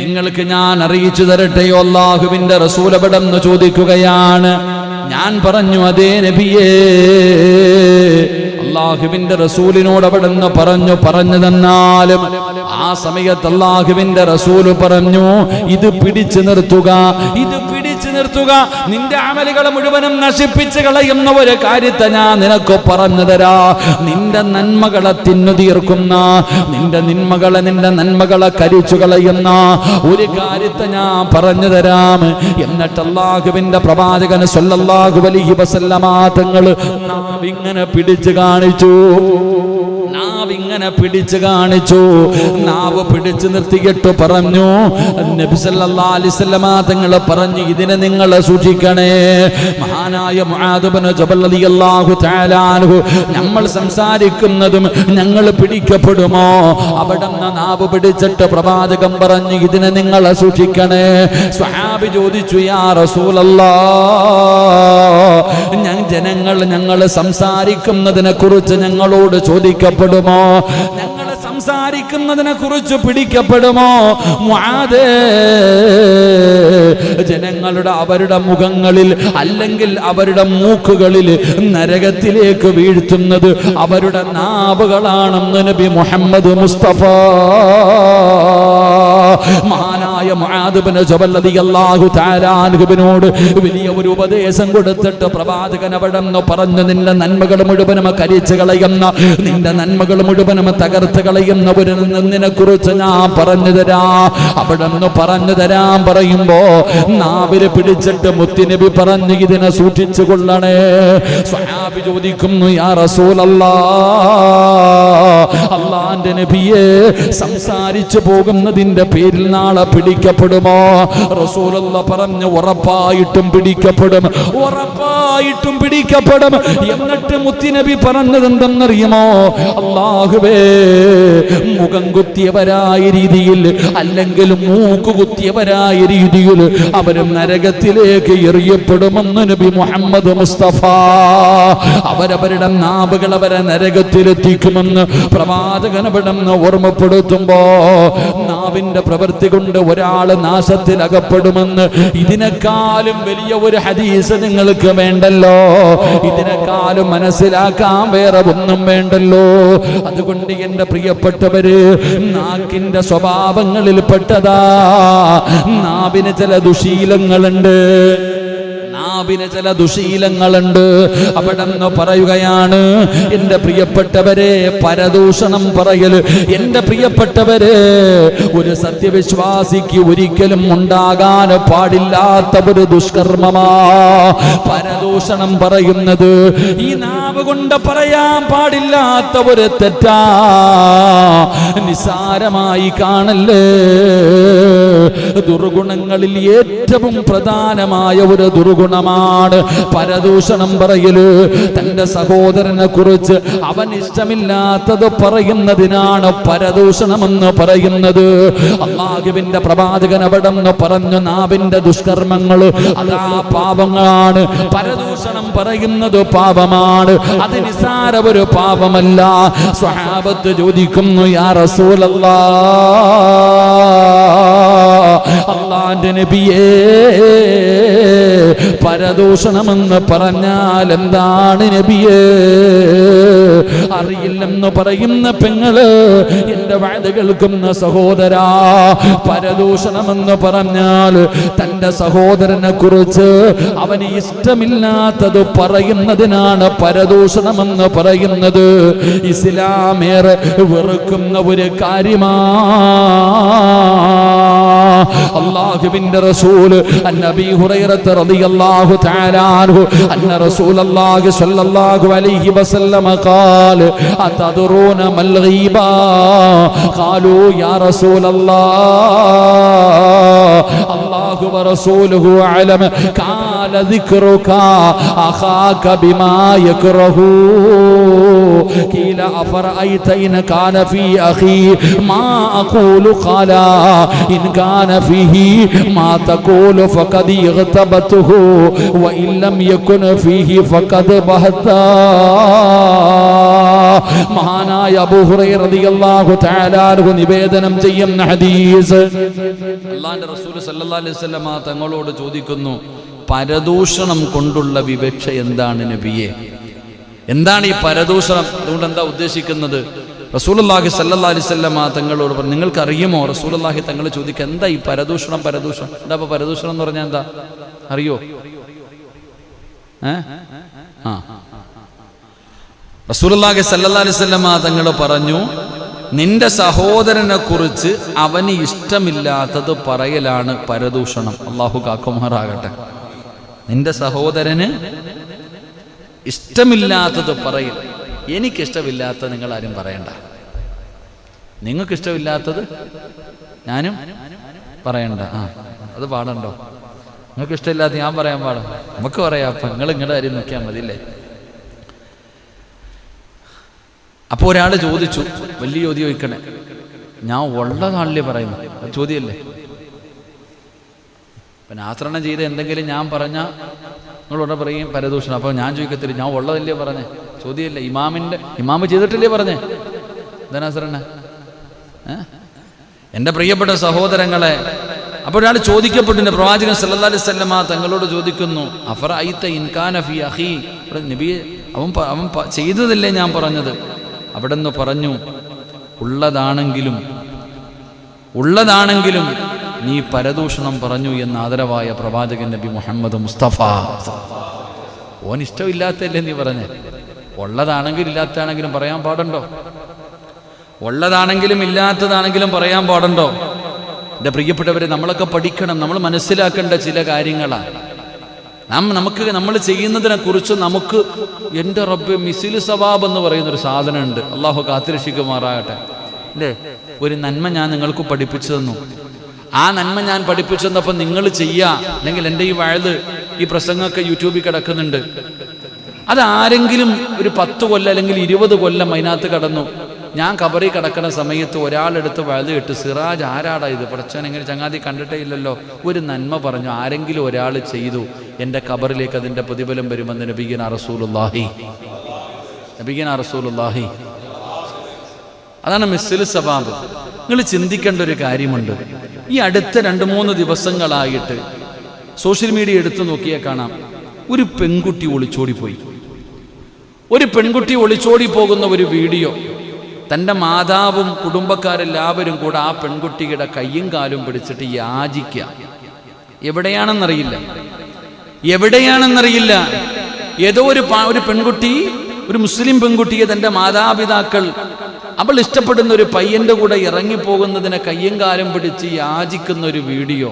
നിങ്ങൾക്ക് ഞാൻ അറിയിച്ചു തരട്ടെയോ? അല്ലാഹുവിന്റെ റസൂൽ അവിടുന്ന് ചോദിക്കുകയാണ്. ഞാൻ പറഞ്ഞു, അതേ നബിയേ. അല്ലാഹുവിന്റെ റസൂലിനോട് അവിടുന്ന് പറഞ്ഞു തന്നാലും ആ സമയത്ത് അല്ലാഹുവിന്റെ റസൂൽ പറഞ്ഞു, ഇത് പിടിച്ചു നിർത്തുക. നിന്റെ അമലുകൾ മുഴുവനും നശിപ്പിച്ച് കളയുന്ന ഒരു കാര്യത്തെ ഞാൻ നിനക്ക് പറഞ്ഞു തരാ. നിന്റെ നന്മകളെ തിന്നു തീർക്കുന്ന, നിന്റെ നന്മകളെ കരിച്ചു കളയുന്ന ഒരു കാര്യത്തെ ഞാൻ പറഞ്ഞു തരാം. എന്നിട്ട് അല്ലാഹുവിന്റെ പ്രവാചകൻ സ്വല്ലല്ലാഹു അലൈഹി വസല്ലമ തങ്ങൾ നാവിങ്ങനെ പിടിച്ചു കാണിച്ചു. നാവ് പിടിച്ചു നിർത്തിയിട്ട് പറഞ്ഞു, നബി സല്ലല്ലാഹു അലൈഹി വസല്ലമ തങ്ങൾ പറഞ്ഞു, ഇതിനെ നിങ്ങൾ സൂക്ഷിക്കണേ. മഹാനായ മുആദ് ഇബ്നു ജബൽ റളിയല്ലാഹു തആല അൻഹു, നമ്മൾ സംസാരിക്കുന്നതും ഞങ്ങൾ പിടിക്കപ്പെടുമോ? അവിടുന്ന് നാവ് പിടിച്ചിട്ട് പ്രവാചകൻ പറഞ്ഞു, ഇതിനെ നിങ്ങൾ സൂക്ഷിക്കണേ. സ്വഹാബി ചോദിച്ചു, യാ റസൂലല്ലാഹ്, ഞങ്ങൾ സംസാരിക്കുന്നതിനെ കുറിച്ച് ഞങ്ങളോട് ചോദിക്കപ്പെടുമോ? ഞങ്ങൾ സംസാരിക്കുന്നതിനെ കുറിച്ച് പിടിക്കപ്പെടുമോ? മുആദേ, ജനങ്ങളുടെ അവരുടെ മുഖങ്ങളിൽ അല്ലെങ്കിൽ അവരുടെ മൂക്കുകളിൽ നരകത്തിലേക്ക് വീഴ്ത്തുന്നത് അവരുടെ നാവുകളാണെന്ന് നബി മുഹമ്മദ് മുസ്തഫ. മഹാനായ മുആദ് ഇബ്നു ജബൽ റളിയല്ലാഹു തആല അൻഹുവിനോട് വലിയ ഒരു ഉപദേശം കൊടുത്തിട്ട് പ്രവാചകൻ അവിടുന്ന് പറഞ്ഞു, നിന്റെ നന്മകൾ മുഴുവനും കരിച്ചു കളയുന്ന, നിന്റെ നന്മകൾ മുഴുവനും തകർത്ത് കളയുന്ന ഒരു നിന്നെ കുറിച്ച് ഞാൻ പറഞ്ഞു തരാം. അവിടുന്ന് പറഞ്ഞു തരാൻ പറയുമ്പോ നാവില് പിടിച്ചിട്ട് മുത്തുനബി പറഞ്ഞു, ഇതിനെ സൂക്ഷിച്ചു കൊള്ളണേ. സ്വഹാബി ചോദിക്കുന്നു, യാ റസൂലല്ലാഹ്, അല്ലാഹുവിന്റെ നബിയെ, സംസാരിച്ചു പോകുന്നതിന്റെ പേരിൽ നാളെ പിടിക്കപ്പെടുമോ? റസൂലുള്ളാഹി പറഞ്ഞു, ഉറപ്പായിട്ടും പിടിക്കപ്പെടും. എന്നിട്ട് മുത്തുനബി പറഞ്ഞത് എന്തെന്നറിയുമോ? അല്ലാഹുവേ, മുഖം കുത്തിയവരായ രീതിയിൽ അല്ലെങ്കിൽ മൂക്ക് കുത്തിയവരായ രീതിയിൽ അവരും നരകത്തിലേക്ക് എറിയപ്പെടുമെന്ന് നബി മുഹമ്മദ് മുസ്തഫ. അവരവരുടെ നാവുകൾ അവരെ നരകത്തിലെത്തിക്കുമെന്ന് പ്രവാചകൻ അവിടുന്ന് ഓർമ്മപ്പെടുത്തുമ്പോ, നാവിന്റെ പ്രവൃത്തി കൊണ്ട് ഒരാൾ നാശത്തിൽ അകപ്പെടുമെന്ന് ഇതിനേക്കാളും വലിയ ഒരു ഹദീസ് നിങ്ങൾക്ക് വേണ്ടല്ലോ. ഇതിനേക്കാളും മനസ്സിലാക്കാൻ വേറെ ഒന്നും വേണ്ടല്ലോ. അതുകൊണ്ട് എന്റെ പ്രിയപ്പെട്ടവര്, നാക്കിന്റെ സ്വഭാവങ്ങളിൽ പെട്ടതാ നാവിന് ചില ദുശീലങ്ങളുണ്ട്. അവിടെന്ന് പറയുകയാണ്, എന്റെ പ്രിയപ്പെട്ടവരെ, പരദൂഷണം പറയല് എന്റെ പ്രിയപ്പെട്ടവരെ ഒരു സത്യവിശ്വാസിക്ക് ഒരിക്കലും ഉണ്ടാകാൻ പാടില്ലാത്ത ഒരു ദുഷ്കർമ്മമാ പരദൂഷണം പറയുന്നത്. ഈ നാവ് കൊണ്ട് പറയാൻ പാടില്ലാത്ത ഒരു തെറ്റാ. നിസാരമായി കാണല്ലേ. ദുർഗുണങ്ങളിൽ ഏറ്റവും പ്രധാനമായ ഒരു ദുർഗുണമാണ് പരദൂഷണം പറയല്. തന്റെ സഹോദരനെ കുറിച്ച് അവൻ ഇഷ്ടമില്ലാത്തത് പറയുന്നതിനാണ് പരദൂഷണമെന്ന് പറയുന്നത്. അല്ലാഹുവിന്റെ പ്രവാചകൻ അവിടെന്ന് പറഞ്ഞു, നാവിന്റെ ദുഷ്കർമ്മങ്ങൾ അതാ പാപങ്ങളാണ്. പരദൂഷണം പറയുന്നത് പാപമാണ്. അത് നിസാര ഒരു പാപമല്ല. സ്വഹാബത്ത് ചോദിക്കുന്നു, യാ റസൂലല്ലാഹ്, അല്ലാഹുവിന്റെ നബിയേ, പരദൂഷണമെന്ന് പറഞ്ഞാൽ എന്താണ് നബിയേ? അറിയില്ലെന്ന് പറയുന്ന പെങ്ങള്, എന്റെ വാത് കേൾക്കുന്ന സഹോദരാ, പരദൂഷണമെന്ന് പറഞ്ഞാൽ തന്റെ സഹോദരനെ കുറിച്ച് അവന് ഇഷ്ടമില്ലാത്തത് പറയുന്നതിനാണ് പരദൂഷണമെന്ന് പറയുന്നത്. ഇസ്ലാമേറെ വെറുക്കുന്ന ഒരു കാര്യമാ. അല്ലാഹുവിന്റെ റസൂൽ നബി ഹുറൈറത്ത് റളിയല്ലാഹു തആല അൻഹു അന്ന റസൂലല്ലാഹി സ്വല്ലല്ലാഹു അലൈഹി വസല്ലം ഖാല അതദറൂന മൽ ഗീബ ഖാലൂ യാ റസൂലല്ലാഹ് അല്ലാഹു വറസൂലുഹു അലം കാല ദിക്റുക അഖാക ബിമാ യക്റഹു ഖീല അഫറഅയ്ത ഇൻ കാന ഫീ അഖീ മാ അഖൂലു ഖാല ഇൻ കാന ഫീഹി മാ തഖൂലു ഫഖദ് ഇഗ്തബതുഹു വഇൻ ലം യകുൻ ഫീഹി ഫഖദ് ബഹതാ. മഹാനായ അബൂ ഹുറൈറ റളിയല്ലാഹു തആല അൻഹു നിവേദനം ചെയ്യുന്ന ഹദീസ്, അല്ലാഹുവിന്റെ റസൂൽ സല്ലല്ലാഹു അലൈഹി വസല്ലം തങ്ങളോട് ചോദിക്കുന്നു, പരദൂഷണം കൊണ്ടുള്ള വിവക്ഷ എന്താണ് നബിയെ? എന്താണ് ഈ പരദൂഷണം? അതുകൊണ്ട് എന്താ ഉദ്ദേശിക്കുന്നത്? റസൂലുള്ളാഹി സല്ലല്ലാഹു അലൈഹി വസല്ലം തങ്ങളോട് പറഞ്ഞു, നിങ്ങൾക്ക് അറിയുമോ? റസൂലുള്ളാഹി തങ്ങൾ ചോദിക്കുക, എന്താ ഈ പരദൂഷണം? പരദൂഷണം എന്താ? ഇപ്പൊ പരദൂഷണം എന്ന് പറഞ്ഞാൽ എന്താ അറിയോ? റസൂലുള്ളാഹി സല്ലല്ലാഹു അലൈഹി വസല്ലം തങ്ങൾ പറഞ്ഞു, നിന്റെ സഹോദരനെ കുറിച്ച് അവന് ഇഷ്ടമില്ലാത്തത് പറയലാണ് പരദൂഷണം. അല്ലാഹു കാക്കുമാറാകട്ടെ. നിന്റെ സഹോദരന് ഇഷ്ടമില്ലാത്തത് പറയും. എനിക്കിഷ്ടമില്ലാത്തത് നിങ്ങൾ ആരും പറയണ്ട. നിങ്ങൾക്ക് ഇഷ്ടമില്ലാത്തത് ഞാനും പറയണ്ട. അത് പാടണ്ടോ? നിങ്ങൾക്ക് ഇഷ്ടമില്ലാത്ത ഞാൻ പറയാൻ പാടാം? നമുക്ക് പറയാം. അപ്പം നിങ്ങൾ നിങ്ങളുടെ കാര്യം നോക്കിയാൽ മതി അല്ലേ? അപ്പോൾ ഒരാൾ ചോദിച്ചു, വലിയ ചോദ്യം ചോദിക്കണേ, ഞാൻ ഉള്ളതാണല്ലേ പറയുന്നത്. അത് ചോദ്യമല്ലേ? പിന്നെ ആചരണം ചെയ്ത് എന്തെങ്കിലും ഞാൻ പറഞ്ഞാൽ നിങ്ങളോട് പറയും പരദൂഷണം. അപ്പോൾ ഞാൻ ചോദിക്കത്തില്ല, ഞാൻ ഉള്ളതല്ലേ പറഞ്ഞേ? ചോദ്യമല്ലേ? ഇമാമ് ചെയ്തിട്ടില്ലേ പറഞ്ഞേ? എന്താനാസരണ? എൻ്റെ പ്രിയപ്പെട്ട സഹോദരങ്ങളെ, അപ്പോൾ ഒരാൾ ചോദിക്കപ്പെട്ടിട്ടുണ്ട്. പ്രവാചകൻ സല്ലല്ലാഹു അലൈഹി വസല്ലം തങ്ങളോട് ചോദിക്കുന്നു, അഫറഅയ്ത ഇൻ കാന ഫീ അഖീ, നബിയെ അവൻ ചെയ്തതല്ലേ ഞാൻ പറഞ്ഞത്? അവിടെ നിന്ന് പറഞ്ഞു, ഉള്ളതാണെങ്കിലും നീ പരദൂഷണം പറഞ്ഞു എന്ന് ആദരവായ പ്രവാചകൻ നബി മുഹമ്മദ് മുസ്തഫ. ഓൻ ഇഷ്ടമില്ലാത്തല്ലേ നീ പറഞ്ഞേ? ഉള്ളതാണെങ്കിലും ഇല്ലാത്തതാണെങ്കിലും പറയാൻ പാടുണ്ടോ? ഉള്ളതാണെങ്കിലും ഇല്ലാത്തതാണെങ്കിലും പറയാൻ പാടുണ്ടോ? എൻ്റെ പ്രിയപ്പെട്ടവരെ, നമ്മളൊക്കെ പഠിക്കണം. നമ്മൾ മനസ്സിലാക്കേണ്ട ചില കാര്യങ്ങളാണ്. നമ്മൾ ചെയ്യുന്നതിനെ കുറിച്ച് നമുക്ക്, എൻ്റെ റബ്ബ്, മിസിലു സവാബ് എന്ന് പറയുന്നൊരു സാധനമുണ്ട്. അള്ളാഹു കാത്തിരക്ഷിക്കുമാറാകട്ടെ അല്ലേ? ഒരു നന്മ ഞാൻ നിങ്ങൾക്ക് പഠിപ്പിച്ചു തന്നു. ആ നന്മ ഞാൻ പഠിപ്പിച്ചു തന്നപ്പോൾ നിങ്ങൾ ചെയ്യുക. അല്ലെങ്കിൽ എൻ്റെ ഈ വഴുത്, ഈ പ്രസംഗമൊക്കെ യൂട്യൂബിൽ കിടക്കുന്നുണ്ട്. അതാരെങ്കിലും ഒരു 10 കൊല്ലം അല്ലെങ്കിൽ 20 കൊല്ലം അതിനകത്ത് കടന്നു. ഞാൻ കബറി കിടക്കുന്ന സമയത്ത് ഒരാളെടുത്ത് വഴുത് ഇട്ട്, സിറാജ് ആരാടാ ഇത്? പടച്ചോൻ എങ്ങനെ ചങ്ങാതി കണ്ടിട്ടേ ഇല്ലല്ലോ. ഒരു നന്മ പറഞ്ഞു, ആരെങ്കിലും ഒരാൾ ചെയ്തു, എൻ്റെ കബറിലേക്ക് അതിൻ്റെ പ്രതിഫലം വരുമെന്ന് നബിഗിന റസൂലുള്ളാഹി. അതാണ് മിസ്ലു സവാബ്. നിങ്ങൾ ചിന്തിക്കേണ്ട ഒരു കാര്യമുണ്ട്. ഈ അടുത്ത 2-3 ദിവസങ്ങളായിട്ട് സോഷ്യൽ മീഡിയ എടുത്തു നോക്കിയാൽ കാണാം, ഒരു പെൺകുട്ടി ഒളിച്ചോടിപ്പോയി. ഒരു പെൺകുട്ടി ഒളിച്ചോടി പോകുന്ന ഒരു വീഡിയോ. തൻ്റെ മാതാവും കുടുംബക്കാരെല്ലാവരും കൂടെ ആ പെൺകുട്ടിയുടെ കയ്യും കാലും പിടിച്ചിട്ട് യാചിക്കുക. എവിടെയാണെന്നറിയില്ല. ഏതോ ഒരു പെൺകുട്ടി, ഒരു മുസ്ലിം പെൺകുട്ടിയെ തൻ്റെ മാതാപിതാക്കൾ അവൾ ഇഷ്ടപ്പെടുന്ന ഒരു പയ്യൻ്റെ കൂടെ ഇറങ്ങിപ്പോകുന്നതിനെ കയ്യും കാലും പിടിച്ച് യാചിക്കുന്ന ഒരു വീഡിയോ.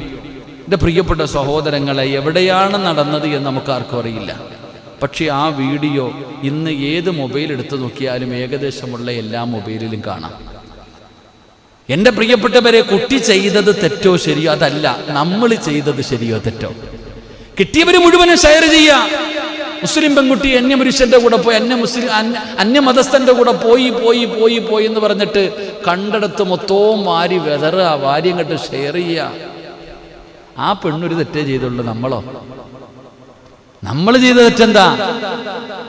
എൻ്റെ പ്രിയപ്പെട്ട സഹോദരങ്ങളെ, എവിടെയാണ് നടന്നത് എന്ന് നമുക്കാർക്കും അറിയില്ല. പക്ഷേ ആ വീഡിയോ ഇന്ന് ഏത് മൊബൈൽ എടുത്തു നോക്കിയാലും ഏകദേശമുള്ള എല്ലാ മൊബൈലിലും കാണാം. എൻ്റെ പ്രിയപ്പെട്ടവരെ, കുട്ടി ചെയ്തത് തെറ്റോ ശരിയോ അതല്ല, നമ്മൾ ചെയ്തത് ശരിയോ തെറ്റോ. കിട്ടിയവർ മുഴുവനും ഷെയർ ചെയ്യുക. മുസ്ലിം പെൺകുട്ടി അന്യപുരുഷന്റെ കൂടെ പോയി, അന്യമതസ്ഥന്റെ കൂടെ പോയി എന്ന് പറഞ്ഞിട്ട് കണ്ടെടുത്ത് മൊത്തവും വാരി വെതറുക, വാരി അങ്ങോട്ട് ഷെയർ ചെയ്യുക. ആ പെണ്ണൊരു തെറ്റേ ചെയ്തുള്ളൂ. നമ്മൾ ചെയ്ത തെറ്റെന്താ?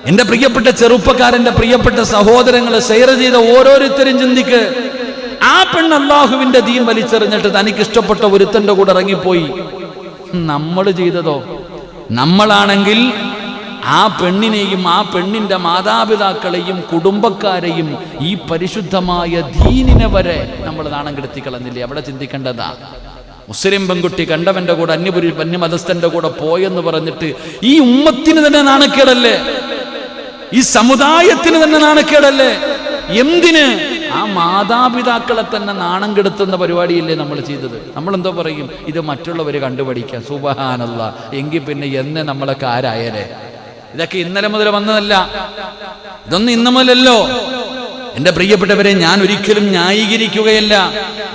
എൻ്റെ പ്രിയപ്പെട്ട ചെറുപ്പക്കാരൻ്റെ പ്രിയപ്പെട്ട സഹോദരങ്ങളെ, ഷെയർ ചെയ്ത ഓരോരുത്തരും ചിന്തിക്ക്. ആ പെണ്ണ് അല്ലാഹുവിന്റെ ദീൻ വലിച്ചെറിഞ്ഞിട്ട് തനിക്ക് ഇഷ്ടപ്പെട്ട ഒരുത്തന്റെ കൂടെ ഇറങ്ങിപ്പോയി. നമ്മൾ ചെയ്തതോ? നമ്മളാണെങ്കിൽ ആ പെണ്ണിനെയും ആ പെണ്ണിന്റെ മാതാപിതാക്കളെയും കുടുംബക്കാരെയും ഈ പരിശുദ്ധമായ ദീനിനെ വരെ നമ്മൾ നാണം കെടുത്തി കളഞ്ഞില്ലേ? അവിടെ ചിന്തിക്കേണ്ടതാ. മുസ്ലിം പെൺകുട്ടി കണ്ടവന്റെ കൂടെ അന്യമതസ്ഥന്റെ കൂടെ പോയെന്ന് പറഞ്ഞിട്ട് ഈ ഉമ്മത്തിന് തന്നെ നാണക്കേടല്ലേ? ഈ സമുദായത്തിന് തന്നെ നാണക്കേടല്ലേ? എന്തിന്? ആ മാതാപിതാക്കളെ തന്നെ നാണം കെടുത്തുന്ന പരിപാടിയല്ലേ നമ്മൾ ചെയ്തത്? നമ്മളെന്തോ പറയും, ഇത് മറ്റുള്ളവർ കണ്ടുപഠിക്കാം. സുബ്ഹാനല്ലാഹ്. എങ്കിൽ പിന്നെ എന്നെ നമ്മളൊക്കെ ആരായരെ? ഇതൊക്കെ ഇന്നലെ മുതൽ വന്നതല്ല, ഇതൊന്നും ഇന്നു മുതലല്ലോ. എൻ്റെ പ്രിയപ്പെട്ടവരെ, ഞാൻ ഒരിക്കലും ന്യായീകരിക്കുകയല്ല.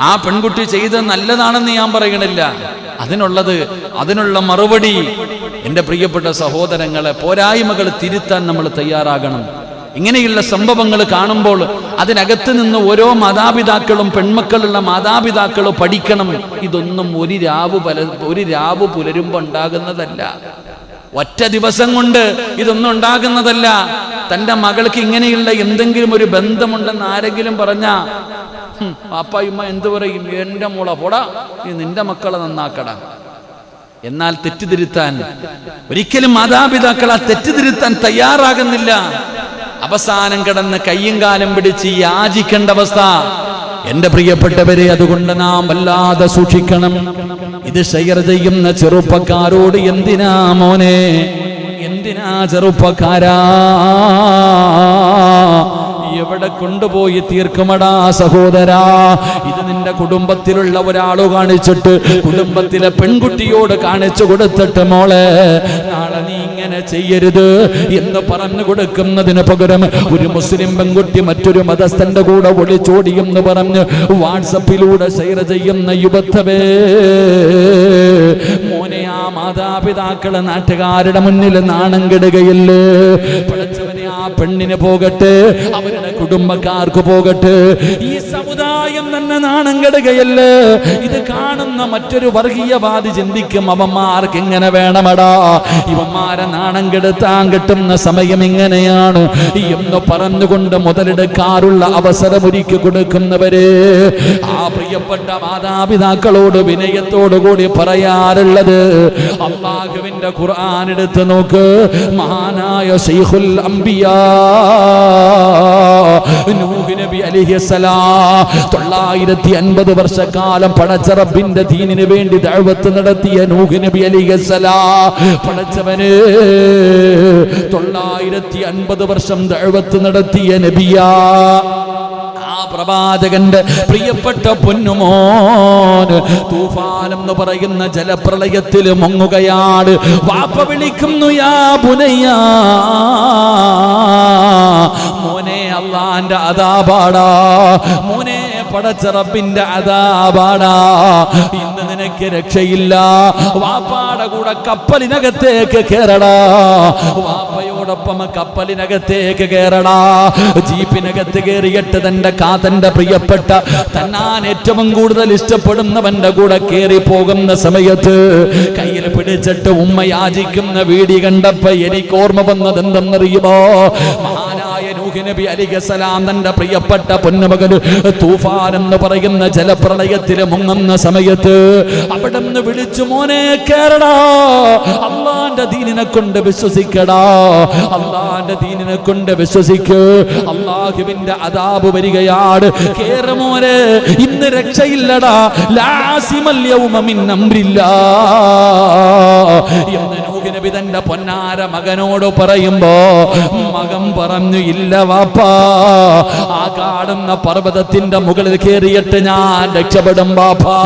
ആ പെൺകുട്ടി ചെയ്തത് നല്ലതാണെന്ന് ഞാൻ പറയണില്ല. അതിനുള്ള മറുപടി എൻ്റെ പ്രിയപ്പെട്ട സഹോദരങ്ങളെ, പോരായ്മകൾ തിരുത്താൻ നമ്മൾ തയ്യാറാകണം. ഇങ്ങനെയുള്ള സംഭവങ്ങൾ കാണുമ്പോൾ അതിനകത്ത് നിന്ന് ഓരോ മാതാപിതാക്കളും, പെൺമക്കളുള്ള മാതാപിതാക്കളും പഠിക്കണം. ഇതൊന്നും ഒരു രാവ് പുലരുമ്പോൾ ഉണ്ടാകുന്നതല്ല, ഒറ്റ ദിവസം കൊണ്ട് ഇതൊന്നും ഉണ്ടാകുന്നതല്ല. തൻ്റെ മകൾക്ക് ഇങ്ങനെയുള്ള എന്തെങ്കിലും ഒരു ബന്ധമുണ്ടെന്ന് ആരെങ്കിലും പറഞ്ഞാ പാപ്പായുമ്മ എന്തു പറയും? എൻ്റെ മോളെ പോടാ, നീ നിന്റെ മക്കളെ നന്നാക്കടാ. എന്നാൽ തെറ്റിതിരുത്താൻ ഒരിക്കലും മാതാപിതാക്കൾ ആ തെറ്റിതിരുത്താൻ തയ്യാറാകുന്നില്ല. അവസാനം കിടന്ന് കയ്യും കാലും പിടിച്ച് യാചിക്കേണ്ട അവസ്ഥ. എന്റെ പ്രിയപ്പെട്ടവരെ, അതുകൊണ്ട് നാം വല്ലാതെ സൂക്ഷിക്കണം. ഇത് ഷെയർ ചെയ്യുന്ന ചെറുപ്പക്കാരോട് എന്തിനാ മോനെ, എന്തിനാ ചെറുപ്പക്കാരാ, എവിടെ കൊണ്ടുപോയി തീർക്കുമടാ സഹോദരാ? ഇത് നിന്റെ കുടുംബത്തിലുള്ള ഒരാള് കാണിച്ചിട്ട്, കുടുംബത്തിലെ പെൺകുട്ടിയോട് കാണിച്ചു കൊടുത്തിട്ട്, മോളെ നാളെ നീ ഇങ്ങനെ ചെയ്യരുത് എന്ന് പറഞ്ഞു കൊടുക്കുന്നതിന് പകരം ഒരു മുസ്ലിം പെൺകുട്ടി മറ്റൊരു മതസ്ഥന്റെ കൂടെ ഒളിച്ചോടി എന്ന് പറഞ്ഞ് വാട്സപ്പിലൂടെ ഷെയർ ചെയ്യുന്ന യുവത്വേ, മോനെ, ആ മാതാപിതാക്കളെ നാട്ടുകാരുടെ മുന്നിൽ നാണം കെടുകയില്ലേ? പഠിച്ചവനെ, ആ പെണ്ണിന് പോകട്ടെ, അവരുടെ കുടുംബക്കാർക്ക് പോകട്ടെ, ഈ സമുദായം തന്നെ നാണം കെടുകയല്ലേ? ഇത് കാണുന്ന മറ്റൊരു വർഗീയവാദി ചിന്തിക്കും, അവന്മാർക്ക് എങ്ങനെ വേണമടാ, ഇവന്മാരെ നാണം കെടുത്താൻ കിട്ടുന്ന സമയം ഇങ്ങനെയാണ് എന്ന് പറഞ്ഞുകൊണ്ട് മുതലെടുക്കാറുള്ള അവസരം ഒരുക്കി കൊടുക്കുന്നവരെ, ആ പ്രിയപ്പെട്ട മാതാപിതാക്കളോട് വിനയത്തോടു കൂടി പറയാറുള്ളത്, അല്ലാഹുവിന്റെ ഖുർആൻ എടുത്ത് നോക്ക്. മഹാനായ ശൈഖുൽ അംബിയാ നൂഹ് നബി അലൈഹിസ്സലാം 950 വർഷക്കാലം പടച്ച റബ്ബിന്റെ ദീനിന് വേണ്ടി ദഅവത്ത് നടത്തിയ നൂഹ് നബി അലൈഹിസ്സലാം, പടച്ചവനെ 950 വർഷം ദഅവത്ത് നടത്തിയ നബിയാ. ആ പ്രവാചകന്റെ പ്രിയപ്പെട്ട പൊന്നുമോൻ തൂഫാൻ എന്ന് പറയുന്ന ജലപ്രളയത്തിൽ മുങ്ങുകയാണ്. വാപ്പ വിളിക്കുന്നു, യാ ബുനയ്യാ, മോനെ, അല്ലാഹുവിന്റെ അദാബാടാ, മോനെ, പടച്ച റബ്ബിന്റെ അദാബാടാ, ഇന്ന് നിനക്ക് രക്ഷയില്ല. വാപ്പാടെ കൂടെ കപ്പലിനകത്തേക്ക് കേറടാ, വാപ്പയോടൊപ്പം കപ്പലിനകത്തേക്ക് കേറടാ. ജീപ്പിനകത്ത് കയറിയിട്ട് തന്റെ പ്രിയപ്പെട്ട, തന്നാൻ ഏറ്റവും കൂടുതൽ ഇഷ്ടപ്പെടുന്നവന്റെ കൂടെ കയറി പോകുന്ന സമയത്ത് കയ്യിൽ പിടിച്ചിട്ട് ഉമ്മ യാചിക്കുന്ന വീടി കണ്ടപ്പോ എനിക്ക് ഓർമ്മ വന്നത് എന്തെന്നറിയുമോ? മഹാനായ നൂഹ് നബി അലൈഹിസ്സലാം തന്റെ പ്രിയപ്പെട്ട പൊന്നുമകൻ തൂഫാൻ എന്ന് പറയുന്ന ജലപ്രളയത്തിൽ മുങ്ങുന്ന സമയത്ത് അവിടുന്ന് വിളിച്ചു, മോനെ കേറടാ, അല്ലാഹുവിന്റെ ദീനിനെ കൊണ്ട് വിശ്വസിക്കടാ, അല്ലാഹുവിന്റെ ദീനിനെ കൊണ്ട് വിശ്വസിക്ക്, അല്ലാഹുവിന്റെ അദാബ് വരികയാണ്, കേറ് മോനെ, ഇന്ന് രക്ഷയില്ലടാ, ലാസിമൽ യൗമ മിൻ അംരില്ലാ എന്ന് നൂഹ് നബി തന്റെ പൊന്നാര മകനോട് പറയുമ്പോ മകൻ പറഞ്ഞു, ഇല്ല വാപ്പാ, ആ കാണുന്ന പർവ്വതത്തിന്റെ മുകളിൽ കയറിയിട്ട് ഞാൻ രക്ഷപ്പെടും വാപ്പാ.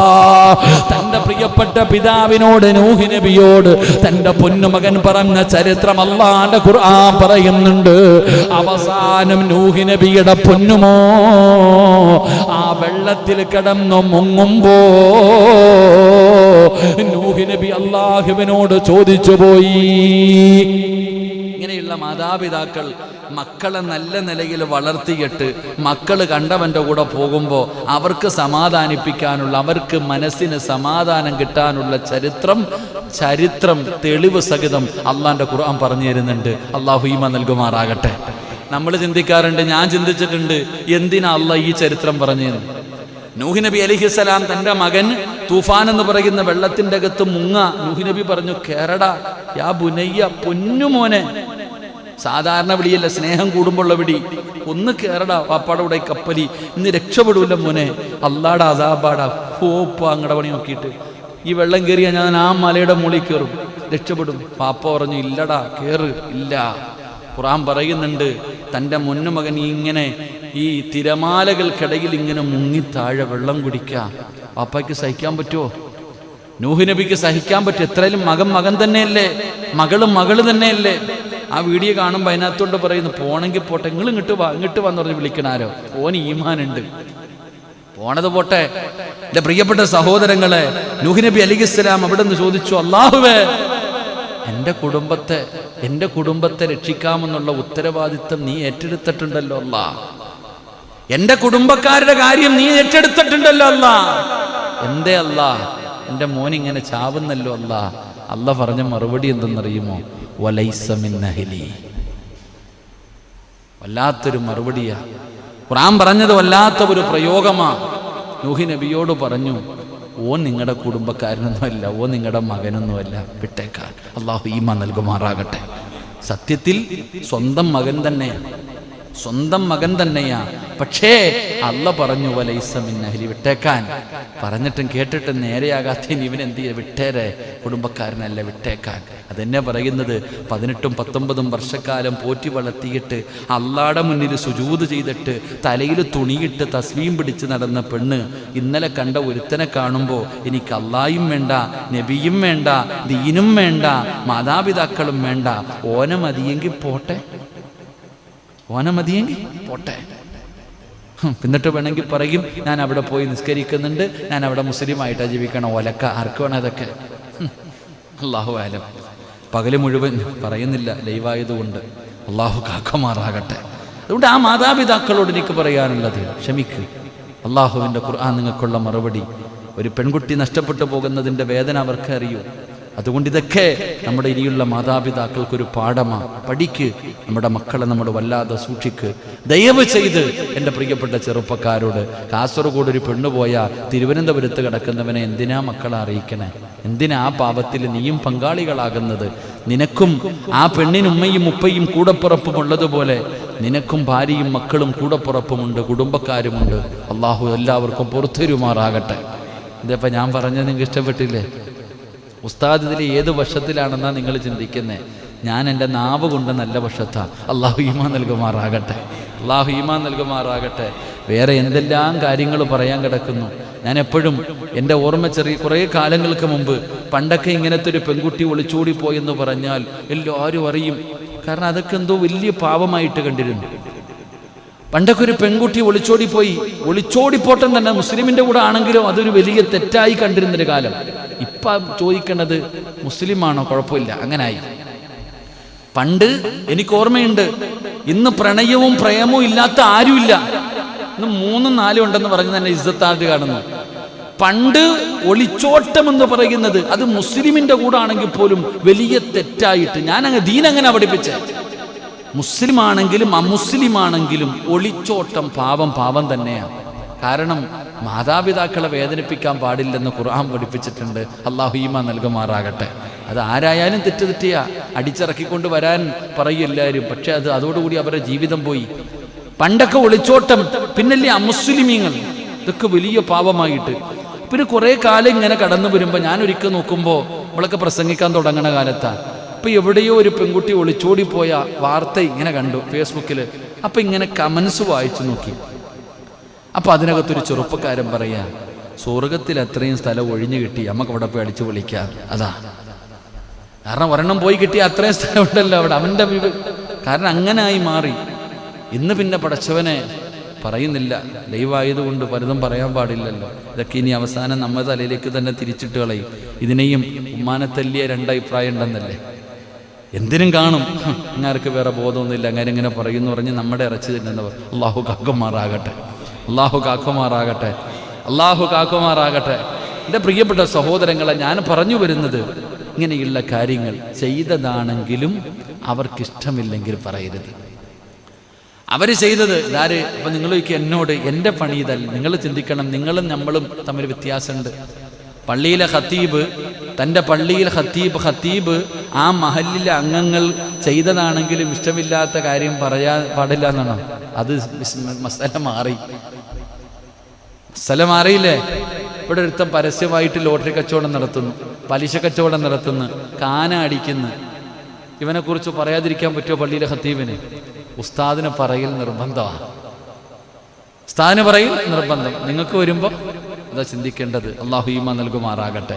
തന്റെ പ്രിയപ്പെട്ട പിതാവിനോട്, നൂഹ് നബിയോട് തന്റെ പൊന്നുമകൻ പറഞ്ഞ ചരിത്രം അല്ലാഹുവിന്റെ ഖുർആൻ പറയുന്നുണ്ട്. അവസാനം നൂഹ് നബിയുടെ പൊന്നുമോ ആ വെള്ളത്തിൽ കിടന്നു മുങ്ങുമ്പോ നൂഹ് നബി അല്ലാഹുവിനോട് ചോദിച്ചു പോയി. ഇങ്ങനെയുള്ള മാതാപിതാക്കൾ മക്കളെ നല്ല നിലയിൽ വളർത്തിയിട്ട് മക്കള് കണ്ടവന്റെ കൂടെ പോകുമ്പോൾ അവർക്ക് സമാധാനിപ്പിക്കാനുള്ള, അവർക്ക് മനസ്സിന് സമാധാനം കിട്ടാനുള്ള ചരിത്രം തെളിവ് സഹിതം അള്ളാന്റെ ഖുർആൻ പറഞ്ഞു തരുന്നുണ്ട്. അള്ളാഹു ഈമാൻ നൽകുമാറാകട്ടെ. നമ്മൾ ചിന്തിക്കാറുണ്ട്, ഞാൻ ചിന്തിച്ചിട്ടുണ്ട്, എന്തിനാ അള്ളാഹ് ഈ ചരിത്രം പറഞ്ഞത്? നൂഹ് നബി അലൈഹിസ്സലാം തന്റെ മകൻ തൂഫാൻ എന്ന് പറയുന്ന വെള്ളത്തിന്റെ അകത്ത് മുങ്ങ. നൂഹ് നബി പറഞ്ഞു, കേറടാ യാ ബുനയ്യ, പൊന്നുമോനെ. സാധാരണ വിളിയല്ല, സ്നേഹം കൂടുമ്പോഴുള്ള വിളി. ഒന്ന് കേറടാ, വാപ്പാടെ കൂടെ കപ്പലി, ഇന്ന് രക്ഷപ്പെടൂല്ല മോനെ, അല്ലാടാ അദാബാടാ. ഹോപ്പ അങ്ങടെ പണി നോക്കിയിട്ട് ഈ വെള്ളം കയറിയാ ഞാൻ ആ മലയുടെ മുകളിൽ കയറും, രക്ഷപ്പെടും. പാപ്പ പറഞ്ഞു, ഇല്ലടാ കേറ്, ഇല്ല. ഖുർആൻ പറയുന്നുണ്ട്, തൻ്റെ മുന്നുമകൻ ഇങ്ങനെ ഈ തിരമാലകൾക്കിടയിൽ ഇങ്ങനെ മുങ്ങി താഴെ വെള്ളം കുടിക്കുക. പാപ്പയ്ക്ക് സഹിക്കാൻ പറ്റുമോ? നൂഹ് നബിക്ക് സഹിക്കാൻ പറ്റും. എത്രയും മകൻ തന്നെയല്ലേ, മകള് തന്നെയല്ലേ. ആ വീഡിയോ കാണുമ്പോൾ അതിനകത്തോണ്ട് പറയുന്നു, പോണെങ്കിൽ പോട്ടെ, ഇങ്ങോട്ട് വന്ന് പറഞ്ഞ് വിളിക്കണാരോ, ഓന് ഈമാനുണ്ട്. പോണത് പോട്ടെ, എൻ്റെ പ്രിയപ്പെട്ട സഹോദരങ്ങളെ, നൂഹ് നബി അലൈഹിസ്സലാം അവിടെ നിന്ന് ചോദിച്ചു, അല്ലാഹുവേ, എൻ്റെ കുടുംബത്തെ രക്ഷിക്കാമെന്നുള്ള ഉത്തരവാദിത്തം നീ ഏറ്റെടുത്തിട്ടുണ്ടല്ലോ അല്ലാ. എൻ്റെ കുടുംബക്കാരുടെ കാര്യം നീ ഏറ്റെടുത്തിട്ടുണ്ടല്ലോ അല്ലാ. എന്തേ അല്ലാ എൻ്റെ മോനിങ്ങനെ ചാവുന്നല്ലോ അല്ലാ. അല്ല പറഞ്ഞ മറുപടി എന്തെന്നറിയുമോ? വലൈസ മിൻ അഹ്ലി. വല്ലാത്തൊരു മറുപടിയാ. ഖുർആൻ പറഞ്ഞത് വല്ലാത്ത ഒരു പ്രയോഗമാ. നൂഹ് നബിയോട് പറഞ്ഞു, ഓൻ നിങ്ങളുടെ കുടുംബക്കാരനൊന്നുമല്ല, ഓൻ നിങ്ങളുടെ മകനൊന്നുമല്ല, വിട്ടേക്കാൻ. അള്ളാഹു ഈമാൻ നൽകുമാറാകട്ടെ. സത്യത്തിൽ സ്വന്തം മകൻ തന്നെയാ. പക്ഷേ അല്ല പറഞ്ഞു വലൈസ മിൻ അഹ്ലി, വിട്ടേക്കാൻ. പറഞ്ഞിട്ടും കേട്ടിട്ടും നേരെയാകാത്ത ഇവനെന്ത് ചെയ്യ? വിട്ടേരെ, കുടുംബക്കാരനല്ല, വിട്ടേക്കാൻ. അതെന്നെ പറയുന്നത് 18-19 വർഷക്കാലം പോറ്റി വളർത്തിയിട്ട് അള്ളാടെ മുന്നിൽ സുജൂദ് ചെയ്തിട്ട് തലയിൽ തുണിയിട്ട് തസ്ബീം പിടിച്ച് നടന്ന പെണ്ണ് ഇന്നലെ കണ്ട ഒരുത്തനെ കാണുമ്പോൾ എനിക്ക് അള്ളായും വേണ്ട, നബിയും വേണ്ട, ദീനും വേണ്ട, മാതാപിതാക്കളും വേണ്ട, ഓന മതിയെങ്കിൽ പോട്ടെ, എന്നിട്ട് വേണമെങ്കിൽ പറയും ഞാൻ അവിടെ പോയി നിസ്കരിക്കുന്നുണ്ട്, ഞാൻ അവിടെ മുസ്ലിമായിട്ടാണ് ജീവിക്കണം. ഒലക്ക ആർക്ക് വേണം അതൊക്കെ? അല്ലാഹു ആലം. പകല് മുഴുവൻ പറയുന്നില്ല, ലൈവായതുകൊണ്ട്. അള്ളാഹു കാക്കുമാറാകട്ടെ. അതുകൊണ്ട് ആ മാതാപിതാക്കളോട് എനിക്ക് പറയാനുള്ളത്, ക്ഷമിക്ക്. അള്ളാഹുവിൻ്റെ ഖുർആൻ നിങ്ങൾക്കുള്ള മറുപടി. ഒരു പെൺകുട്ടി നഷ്ടപ്പെട്ടു പോകുന്നതിൻ്റെ വേദന അവർക്ക് അറിയൂ. അതുകൊണ്ട് ഇതൊക്കെ നമ്മുടെ ഇനിയുള്ള മാതാപിതാക്കൾക്കൊരു പാഠമാണ്. പഠിക്ക്, നമ്മുടെ മക്കളെ നമ്മൾ വല്ലാതെ സൂക്ഷിക്ക്. ദയവ് ചെയ്ത് എൻ്റെ പ്രിയപ്പെട്ട ചെറുപ്പക്കാരോട്, കാസർഗോഡ് ഒരു പെണ്ണു പോയാൽ തിരുവനന്തപുരത്ത് കിടക്കുന്നവനെ എന്തിനാ മക്കളെ അറിയിക്കണേ? എന്തിനാ ആ പാപത്തിൽ നീയും പങ്കാളികളാകുന്നത്? നിനക്കും ആ പെണ്ണിന് ഉമ്മയും ഉപ്പയും കൂടപ്പുറപ്പും ഉള്ളതുപോലെ നിനക്കും ഭാര്യയും മക്കളും കൂടപ്പുറപ്പുമുണ്ട്, കുടുംബക്കാരുമുണ്ട്. അള്ളാഹു എല്ലാവർക്കും പുറത്തുരുമാറാകട്ടെ. ഇതിപ്പോൾ ഞാൻ പറഞ്ഞത് നിങ്ങൾക്ക് ഇഷ്ടപ്പെട്ടില്ലേ? ഉസ്താദ് ഇതിൽ ഏത് വശത്തിലാണെന്നാണ് നിങ്ങൾ ചിന്തിക്കുന്നത്? ഞാൻ എൻ്റെ നാവ് കൊണ്ട് നല്ല വശത്താണ്. അള്ളാഹു ഈമാൻ നൽകുമാറാകട്ടെ. വേറെ എന്തെല്ലാം കാര്യങ്ങൾ പറയാൻ കിടക്കുന്നു. ഞാൻ എപ്പോഴും എൻ്റെ ഓർമ്മ കുറേ കാലങ്ങൾക്ക് മുമ്പ് പണ്ടൊക്കെ ഇങ്ങനത്തെ ഒരു പെൺകുട്ടി ഒളിച്ചോടിപ്പോയെന്ന് പറഞ്ഞാൽ എല്ലാവരും അറിയും. കാരണം അതൊക്കെ എന്തോ വലിയ പാപമായിട്ട് കണ്ടിരുന്നു. പണ്ടൊക്കെ ഒരു പെൺകുട്ടി ഒളിച്ചോടിപ്പോട്ടം തന്നെ, മുസ്ലിമിൻ്റെ കൂടെ ആണെങ്കിലും അതൊരു വലിയ തെറ്റായി കണ്ടിരുന്നൊരു കാലം. ഇപ്പം ചോദിക്കേണ്ടത് മുസ്ലിമാണോ? കുഴപ്പമില്ല, അങ്ങനായി. പണ്ട് എനിക്ക് ഓർമ്മയുണ്ട്, ഇന്ന് പ്രണയവും പ്രേമവും ഇല്ലാത്ത ആരുമില്ല. ഇന്ന് 3-4 ഉണ്ടെന്ന് പറഞ്ഞ് തന്നെ ഇസ്സത്തായിട്ട് കാണുന്നു. പണ്ട് ഒളിച്ചോട്ടം എന്ന് പറയുന്നത് അത് മുസ്ലിമിൻ്റെ കൂടെ ആണെങ്കിൽ പോലും വലിയ തെറ്റായിട്ട് ദീനങ്ങനെ പഠിപ്പിച്ചേ. മുസ്ലിം ആണെങ്കിലും അമുസ്ലിമാണെങ്കിലും ഒളിച്ചോട്ടം പാപം തന്നെയാണ്. കാരണം മാതാപിതാക്കളെ വേദനിപ്പിക്കാൻ പാടില്ലെന്ന് ഖുർആൻ പഠിപ്പിച്ചിട്ടുണ്ട്. അല്ലാഹു ഈമാൻ നൽകുമാറാകട്ടെ. അത് ആരായാലും തെറ്റിയാ അടിച്ചിറക്കിക്കൊണ്ട് വരാൻ പറയും എല്ലാവരും. പക്ഷെ അതോടുകൂടി അവരുടെ ജീവിതം പോയി. പണ്ടൊക്കെ ഒളിച്ചോട്ടം, പിന്നല്ലേ അമുസ്ലിമീങ്ങൾ, ഇതൊക്കെ വലിയ പാപമായിട്ട്. പിന്നെ കുറേ കാലം ഇങ്ങനെ കടന്നു വരുമ്പോൾ ഞാൻ ഒരിക്കൽ നോക്കുമ്പോൾ നമ്മളൊക്കെ പ്രസംഗിക്കാൻ തുടങ്ങണ കാലത്താണ്. അപ്പം എവിടെയോ ഒരു പെൺകുട്ടി ഒളിച്ചോടിപ്പോയ വാർത്ത ഇങ്ങനെ കണ്ടു ഫേസ്ബുക്കിൽ. അപ്പം ഇങ്ങനെ കമൻസ് വായിച്ചു നോക്കി. അപ്പം അതിനകത്തൊരു ചെറുപ്പക്കാരൻ പറയാ, സ്വർഗത്തിൽ അത്രയും സ്ഥലം ഒഴിഞ്ഞു കിട്ടി, നമുക്ക് അവിടെ പോയി അടിച്ചു വിളിക്കാം. അതാ കാരണം ഒരെണ്ണം പോയി കിട്ടിയ അത്രയും സ്ഥലം ഉണ്ടല്ലോ അവിടെ. അവൻ്റെ കാരണം അങ്ങനായി മാറി. ഇന്ന് പിന്നെ പടച്ചവനെ പറയുന്നില്ല, ലൈവായതുകൊണ്ട് പലതും പറയാൻ പാടില്ലല്ലോ. ഇതൊക്കെ ഇനി അവസാനം നമ്മുടെ തലയിലേക്ക് തന്നെ തിരിച്ചിട്ട് കളയും. ഇതിനെയും ഉമ്മാനത്തല്ലിയ 2 അഭിപ്രായം ഉണ്ടെന്നല്ലേ. എന്തിനും കാണും, അങ്ങാർക്ക് വേറെ ബോധമൊന്നുമില്ല, അങ്ങനെ ഇങ്ങനെ പറയുന്നു പറഞ്ഞ് നമ്മുടെ ഇറച്ചി തിന്നുന്നവർ. അള്ളാഹു കാക്കുമാറാകട്ടെ. എൻ്റെ പ്രിയപ്പെട്ട സഹോദരങ്ങളെ, ഞാൻ പറഞ്ഞു വരുന്നത്, ഇങ്ങനെയുള്ള കാര്യങ്ങൾ ചെയ്തതാണെങ്കിലും അവർക്കിഷ്ടമില്ലെങ്കിൽ പറയരുത്. അവർ ചെയ്തത് ഇതാര്? അപ്പം നിങ്ങളൊക്കെ എന്നോട് എൻ്റെ പണി ഇതല്ല. നിങ്ങൾ ചിന്തിക്കണം, നിങ്ങളും നമ്മളും തമ്മിൽ വ്യത്യാസമുണ്ട്. പള്ളിയിലെ ഖത്തീബ്, തൻ്റെ പള്ളിയിലെ ഖത്തീബ് ആ മഹല്ലിലെ അംഗങ്ങൾ ചെയ്തതാണെങ്കിലും ഇഷ്ടമില്ലാത്ത കാര്യം പറയാൻ പാടില്ല എന്നാണോ? അത് മസല മാറിയില്ലേ? ഇവിടെ ഒരുത്തം പരസ്യമായിട്ട് ലോട്ടറി കച്ചവടം നടത്തുന്നു, പലിശ കച്ചവടം നടത്തുന്നു, കാന അടിക്കുന്നു. ഇവനെക്കുറിച്ച് പറയാതിരിക്കാൻ പറ്റുമോ പള്ളിയിലെ ഖത്തീബിന്? ഉസ്താദിനെ പറയൽ നിർബന്ധമാണ്. നിങ്ങൾക്ക് വരുമ്പോൾ അതാ ചിന്തിക്കേണ്ടത്. അള്ളാഹു ഈമാൻ നൽകുമാറാകട്ടെ.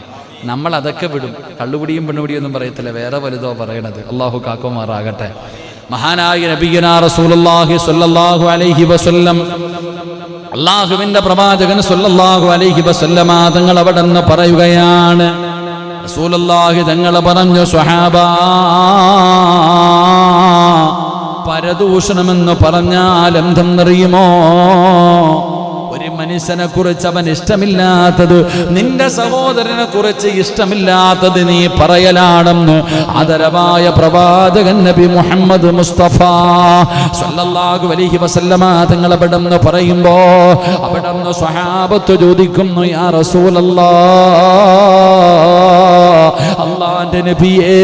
നമ്മൾ അതൊക്കെ വിടും. കള്ളുപിടിയും പെണ്ണുപിടിയും ഒന്നും പറയത്തില്ല, വേറെ വലുതോ പറയണത്. അള്ളാഹു കാക്കുമാറാകട്ടെ. മഹാനായ നബിയുനാ റസൂലുള്ളാഹി സ്വല്ലല്ലാഹു അലൈഹി വസല്ലം അല്ലാഹുവിന്റെ പ്രവാചകൻ സ്വല്ലല്ലാഹു അലൈഹി വസല്ലമ തങ്ങൾ അവിടെ നിന്ന് പറയുകയാണ്, റസൂലുള്ളാഹി തങ്ങൾ പറഞ്ഞു, സ്വഹാബാ, പരദൂഷണമെന്ന് പറഞ്ഞാൽ എന്തെന്നറിയുമോ? ഒരു മനുഷ്യനെ കുറിച്ച് അവൻ ഇഷ്ടമില്ലാത്തത്, നിന്റെ സഹോദരനെ കുറിച്ച് ഇഷ്ടമില്ലാത്തത് നീ പറയലാണെന്ന് ആദരവായ പ്രവാചകൻ നബി മുഹമ്മദ് മുസ്തഫ സ്വല്ലല്ലാഹു അലൈഹി വസല്ലമ തങ്ങൾ അവിടെ നിന്ന് പറയുമ്പോ അവിടെ നിന്ന് സ്വഹാബത്ത് ചോദിക്കുന്നു, യാ റസൂലല്ലാഹ്, അല്ലാഹുവിന്റെ നബിയേ,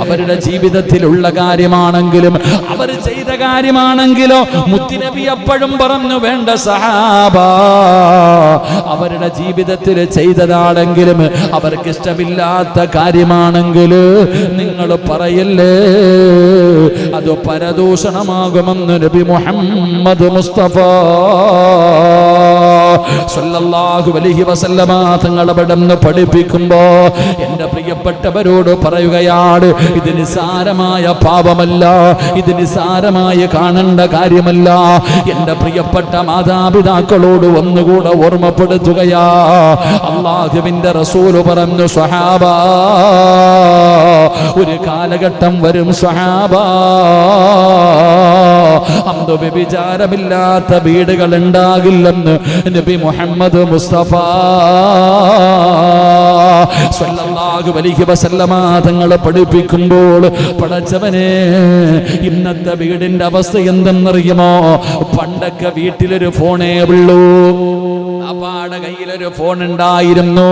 അവരുടെ ജീവിതത്തിലുള്ള കാര്യമാണെങ്കിലും അവർ ചെയ്ത കാര്യമാണെങ്കിലോ മുത്തുനബി എപ്പോഴും പറഞ്ഞു, വേണ്ട സഹാബ, അവരുടെ ജീവിതത്തിൽ ചെയ്തതാണെങ്കിലും അവർക്ക് ഇഷ്ടമില്ലാത്ത കാര്യമാണെങ്കിൽ നിങ്ങൾ പറയല്ലേ, അത് പരദൂഷണമാകുമെന്ന് നബി മുഹമ്മദ് മുസ്തഫ സ്വല്ലല്ലാഹു അലൈഹി വസല്ലമ തങ്ങൾ അവിടെ നിന്ന് പഠിപ്പിക്കുമ്പോ എന്റെ പ്രിയപ്പെട്ടവരോട് പറയുകയാണ്, ഇത് നിസാരമായ പാപമല്ല, ഇത് നിസാരമായ കാണേണ്ട കാര്യമല്ല. എന്റെ പ്രിയപ്പെട്ട മാതാപിതാക്കളോട് ഒന്നുകൂടെ ഓർമ്മപ്പെടുത്തുകയാ, അല്ലാഹുവിന്റെ റസൂൽ പറഞ്ഞു, സ്വഹാബാ, ഒരു കാലഘട്ടം വരും സ്വഹാബാ, അന്തു വ്യഭിചാരമില്ലാത്ത വീടുകൾ ഉണ്ടാകില്ലെന്ന് നബി മുഹമ്മദ് മുസ്തഫ സ്വല്ലല്ലാഹു അലൈഹി വസല്ലമ തങ്ങൾ പഠിപ്പിക്കുമ്പോൾ, പടച്ചവനെ, ഇന്നത്തെ വീടിന്റെ അവസ്ഥ എന്തെന്നറിയുമോ? പണ്ടൊക്കെ വീട്ടിലൊരു ഫോണേ ഉള്ളൂ, അപ്പാടെ കയ്യിലൊരു ഫോൺ ഉണ്ടായിരുന്നു,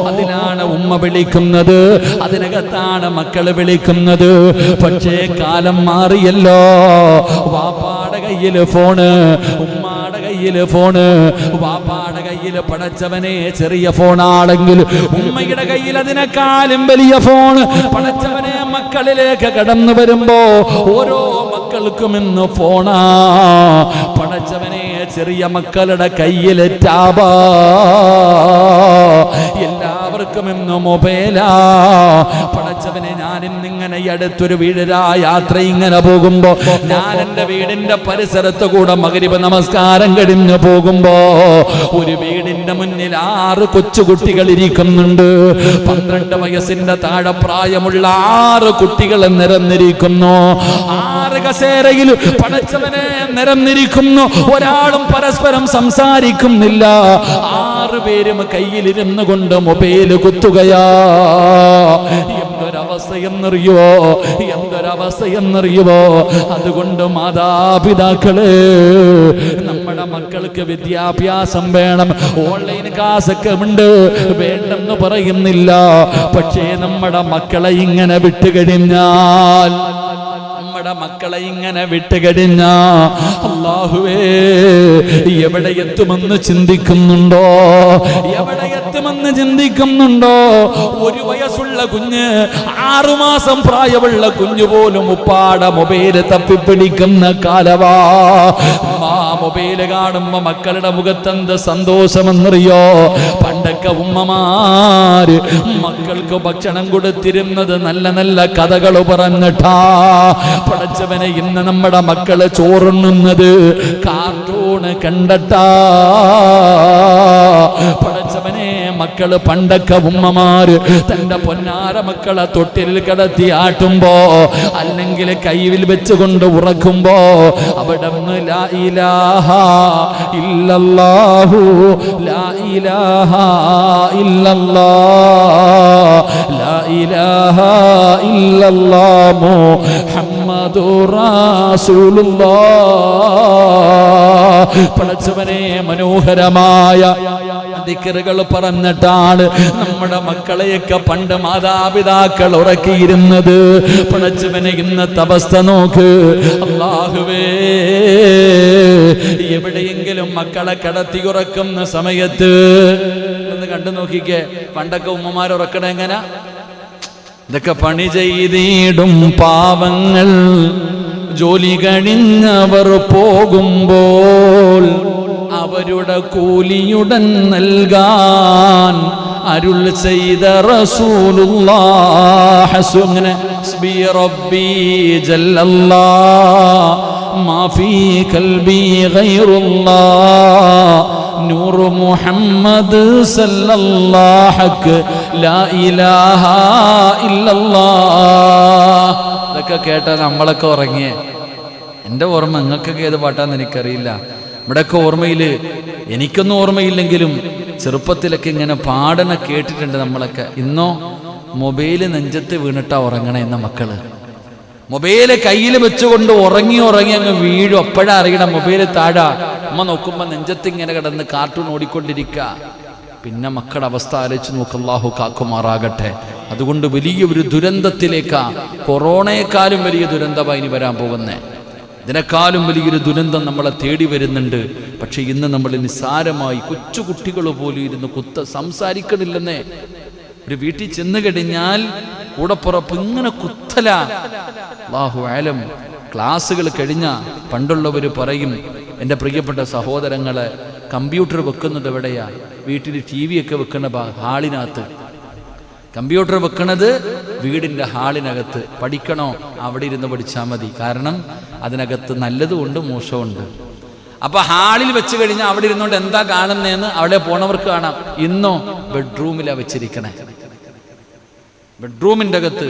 അതിനാണ് ഉമ്മ വിളിക്കുന്നത്, അതിനകത്താണ് മക്കള് വിളിക്കുന്നത്. പക്ഷേ കാലം മാറിയല്ലോ, വാപ്പാടെ കയ്യില് ഫോണ്, ഉമ്മാടെ കയ്യില് ഫോണ്, വാപ്പാടെ കയ്യില് പടച്ചവനെ ചെറിയ ഫോണാണെങ്കിൽ ഉമ്മയുടെ കയ്യിൽ അതിനേക്കാളും വലിയ ഫോണ്. പടച്ചവനെ, മക്കളിലേക്ക് കടന്നു വരുമ്പോ ഓരോ മക്കൾക്കും ഇന്ന് ഫോണാ. പടച്ചവനെ, ചെറിയ മക്കളുടെ കയ്യില് ടാബാ, എല്ലാവർക്കും ഇന്ന് മൊബൈലാ. പടച്ചവനെ, ഞാൻ ഇന്നിങ്ങനെ ഈ അടുത്തൊരു വീടിരാ യാത്ര ഇങ്ങനെ പോകുമ്പോ ഞാൻ എൻ്റെ വീടിന്റെ പരിസരത്ത് കൂടെ മഗ്‌രിബ് നമസ്കാരം കഴിഞ്ഞു പോകുമ്പോ ഒരു വീടിന്റെ മുന്നിൽ 6 കൊച്ചുകുട്ടികൾ ഇരിക്കുന്നുണ്ട്. 12 വയസ്സിന്റെ താഴെ പ്രായമുള്ള 6 കുട്ടികൾ നിരന്നിരിക്കുന്നു. 6 കസേരയിൽ പടച്ചവനെ നിരന്നിരിക്കുന്നു. ഒരാളും പരസ്പരം സംസാരിക്കുന്നില്ല. 6 പേരും കയ്യിലിരുന്നു കൊണ്ട് മൊബൈൽ കുത്തുകയാ. എന്തൊരവസ്ഥയെന്നറിയോ, എന്തൊരവസ്ഥയെന്നറിയുവോ? അതുകൊണ്ട് മാതാപിതാക്കള്, നമ്മുടെ മക്കൾക്ക് വിദ്യാഭ്യാസം വേണം. ഓൺലൈൻ ക്ലാസ്സൊക്കെ ഉണ്ട്, വേണ്ടെന്ന് പറയുന്നില്ല. പക്ഷേ നമ്മുടെ മക്കളെ ഇങ്ങനെ വിട്ടുകഴിഞ്ഞാൽ, നമ്മുടെ മക്കളെ ഇങ്ങനെ വിട്ടുകഴിഞ്ഞ അല്ലാഹുവേ, എവിടെ എത്തുമെന്ന് ചിന്തിക്കുന്നുണ്ടോ? എവിടെ എത്തുമെന്ന് ചിന്തിക്കുന്നുണ്ടോ? 1 വയസ്സുള്ള കുഞ്ഞ്, 6 മാസം പ്രായമുള്ള കുഞ്ഞു പോലും ഉപ്പാടെ മൊബൈല് തപ്പിപ്പിടിക്കുന്ന കാലവാ. മൊബൈല് കാണുമ്പോ മക്കളുടെ മുഖത്തെന്ത് സന്തോഷമെന്നറിയോ? പണ്ടൊക്കെ ഉമ്മമാര് മക്കൾക്ക് ഭക്ഷണം കൊടുത്തിരുന്നത് നല്ല നല്ല കഥകൾ പറഞ്ഞിട്ടാ. പടച്ചവനെ, ഇന്ന് നമ്മുടെ മക്കള് ചോറുണ്ണുന്നത് കാർട്ടൂണ് കണ്ടട്ടാ. പടച്ചവനെ, മക്കള് പണ്ടൊക്കെ ഉമ്മമാര് തന്റെ പൊന്നാര മക്കളെ തൊട്ടിലിൽ കിടത്തി ആട്ടുമ്പോ അല്ലെങ്കിൽ കയ്യിൽ വെച്ചുകൊണ്ട് ഉറക്കുമ്പോ അവിടെ ലാ ഇലാഹ ഇല്ലല്ലാഹു, ലാ ഇലാഹ ഇല്ലല്ലാഹ്, ലാ ഇലാഹ ഇല്ലല്ലാഹ് മുഹമ്മദുർ റസൂലുള്ളാഹ്. പടച്ചവനെ, മനോഹരമായ ദിക്റുകൾ പറഞ്ഞിട്ടാണ് നമ്മുടെ മക്കളെയൊക്കെ പണ്ട് മാതാപിതാക്കൾ ഉറക്കിയിരുന്നത്. പടച്ചവനെ, ഇന്നത്തെ അവസ്ഥ നോക്ക്. അല്ലാഹുവേ, എവിടെയെങ്കിലും മക്കളെ കിടത്തി ഉറക്കുന്ന സമയത്ത് ഒന്ന് കണ്ടു നോക്കിക്കേ. പണ്ടൊക്കെ ഉമ്മമാർ ഉറക്കണ എങ്ങനെ? ഇതൊക്കെ പണി ചെയ്തിടും പാവങ്ങൾ ജോലി കഴിഞ്ഞവർ പോകുമ്പോൾ അവരുടെ കൂലിയുടൻ നൽകാൻ അരുൾ ചെയ്ത റസൂലുള്ളാഹ്. അങ്ങനെ ഹസ്ബി റബ്ബി ജല്ലല്ലാഹ് മാ ഫീ ഖൽബി ഗൈറുല്ലാഹ് നൂറു മുഹമ്മദ് സല്ലല്ലാഹു ലാ ഇലാഹ ഇല്ലല്ലാഹ്. ഇതൊക്കെ കേട്ടാൽ നമ്മളൊക്കെ ഉറങ്ങിയേ. എൻ്റെ ഓർമ്മ നിങ്ങൾക്കൊക്കെ ഏത് പാട്ടാന്ന് എനിക്കറിയില്ല. ഇവിടെയൊക്കെ ഓർമ്മയിൽ, എനിക്കൊന്നും ഓർമ്മയില്ലെങ്കിലും ചെറുപ്പത്തിലൊക്കെ ഇങ്ങനെ പാടന കേട്ടിട്ടുണ്ട് നമ്മളൊക്കെ. ഇന്നോ മൊബൈല് നെഞ്ചത്ത് വീണിട്ടാ ഉറങ്ങണേ എന്ന മക്കള്. മൊബൈല് കയ്യിൽ വെച്ചുകൊണ്ട് ഉറങ്ങി അങ്ങ് വീഴും. അപ്പോഴാ അറിയണം മൊബൈല് താഴാ. അമ്മ നോക്കുമ്പോൾ നെഞ്ചത്ത് ഇങ്ങനെ കിടന്ന് കാർട്ടൂൺ ഓടിക്കൊണ്ടിരിക്കുക. പിന്നെ മക്കളുടെ അവസ്ഥ ആലോചിച്ച് നോക്ക്. അല്ലാഹു കാക്കുമാറാകട്ടെ. അതുകൊണ്ട് വലിയൊരു ദുരന്തത്തിലേക്കാ, കൊറോണയെക്കാളും വലിയ ദുരന്തമായി ഇനി വരാൻ പോകുന്നേ. ഇതിനേക്കാളും വലിയൊരു ദുരന്തം നമ്മളെ തേടി വരുന്നുണ്ട്. പക്ഷെ ഇന്ന് നമ്മൾ നിസ്സാരമായി കൊച്ചുകുട്ടികൾ പോലും ഇരുന്ന് സംസാരിക്കണില്ലെന്നേ. ഒരു വീട്ടിൽ ചെന്ന് കഴിഞ്ഞാൽ കൂടപ്പുറപ്പ് ഇങ്ങനെ കുത്തല. അല്ലാഹു ആലം. ക്ലാസ്സുകൾ കഴിഞ്ഞ പണ്ടുള്ളവർ പറയും, എൻ്റെ പ്രിയപ്പെട്ട സഹോദരങ്ങളെ, കമ്പ്യൂട്ടർ വെക്കുന്നത് എവിടെയാ? വീട്ടിൽ TV ഒക്കെ വെക്കുന്ന ഹാളിനകത്ത്. കമ്പ്യൂട്ടർ വെക്കണത് വീടിൻ്റെ ഹാളിനകത്ത്. പഠിക്കണോ? അവിടെ ഇരുന്ന് പഠിച്ചാൽ മതി. കാരണം അതിനകത്ത് നല്ലതുമുണ്ട് മോശമുണ്ട്. അപ്പൊ ഹാളിൽ വെച്ച് കഴിഞ്ഞാൽ അവിടെ ഇരുന്നുകൊണ്ട് എന്താ കാണുന്നതെന്ന് അവിടെ പോണവർക്ക് കാണാം. ഇന്നോ ബെഡ്റൂമിലാണ് വെച്ചിരിക്കണേ. ബെഡ്റൂമിൻ്റെ അകത്ത്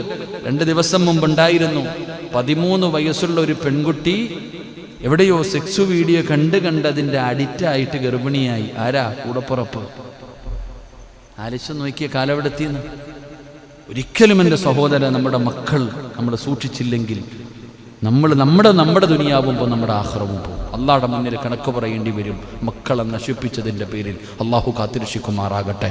2 ദിവസം മുമ്പുണ്ടായിരുന്നു 13 വയസ്സുള്ള ഒരു പെൺകുട്ടി എവിടെയോ സെക്സ് വീഡിയോ കണ്ട് അതിൻ്റെ അഡിക്റ്റായിട്ട് ഗർഭിണിയായി. ആരാ? കൂടപ്പുറപ്പ്. ആലോചിച്ച് നോക്കിയ കാലവെടുത്തിന്ന്. ഒരിക്കലും എൻ്റെ സഹോദരൻ, നമ്മുടെ മക്കൾ നമ്മൾ സൂക്ഷിച്ചില്ലെങ്കിൽ നമ്മുടെ ദുനിയാവുമ്പോൾ നമ്മുടെ ആഖിറവും പോകും. അള്ളാഹുടെ മുന്നിൽ കണക്ക് പറയേണ്ടി വരും മക്കളെ നശിപ്പിച്ചതിൻ്റെ പേരിൽ. അള്ളാഹു കാത്തിരക്ഷിക്കുമാറാകട്ടെ.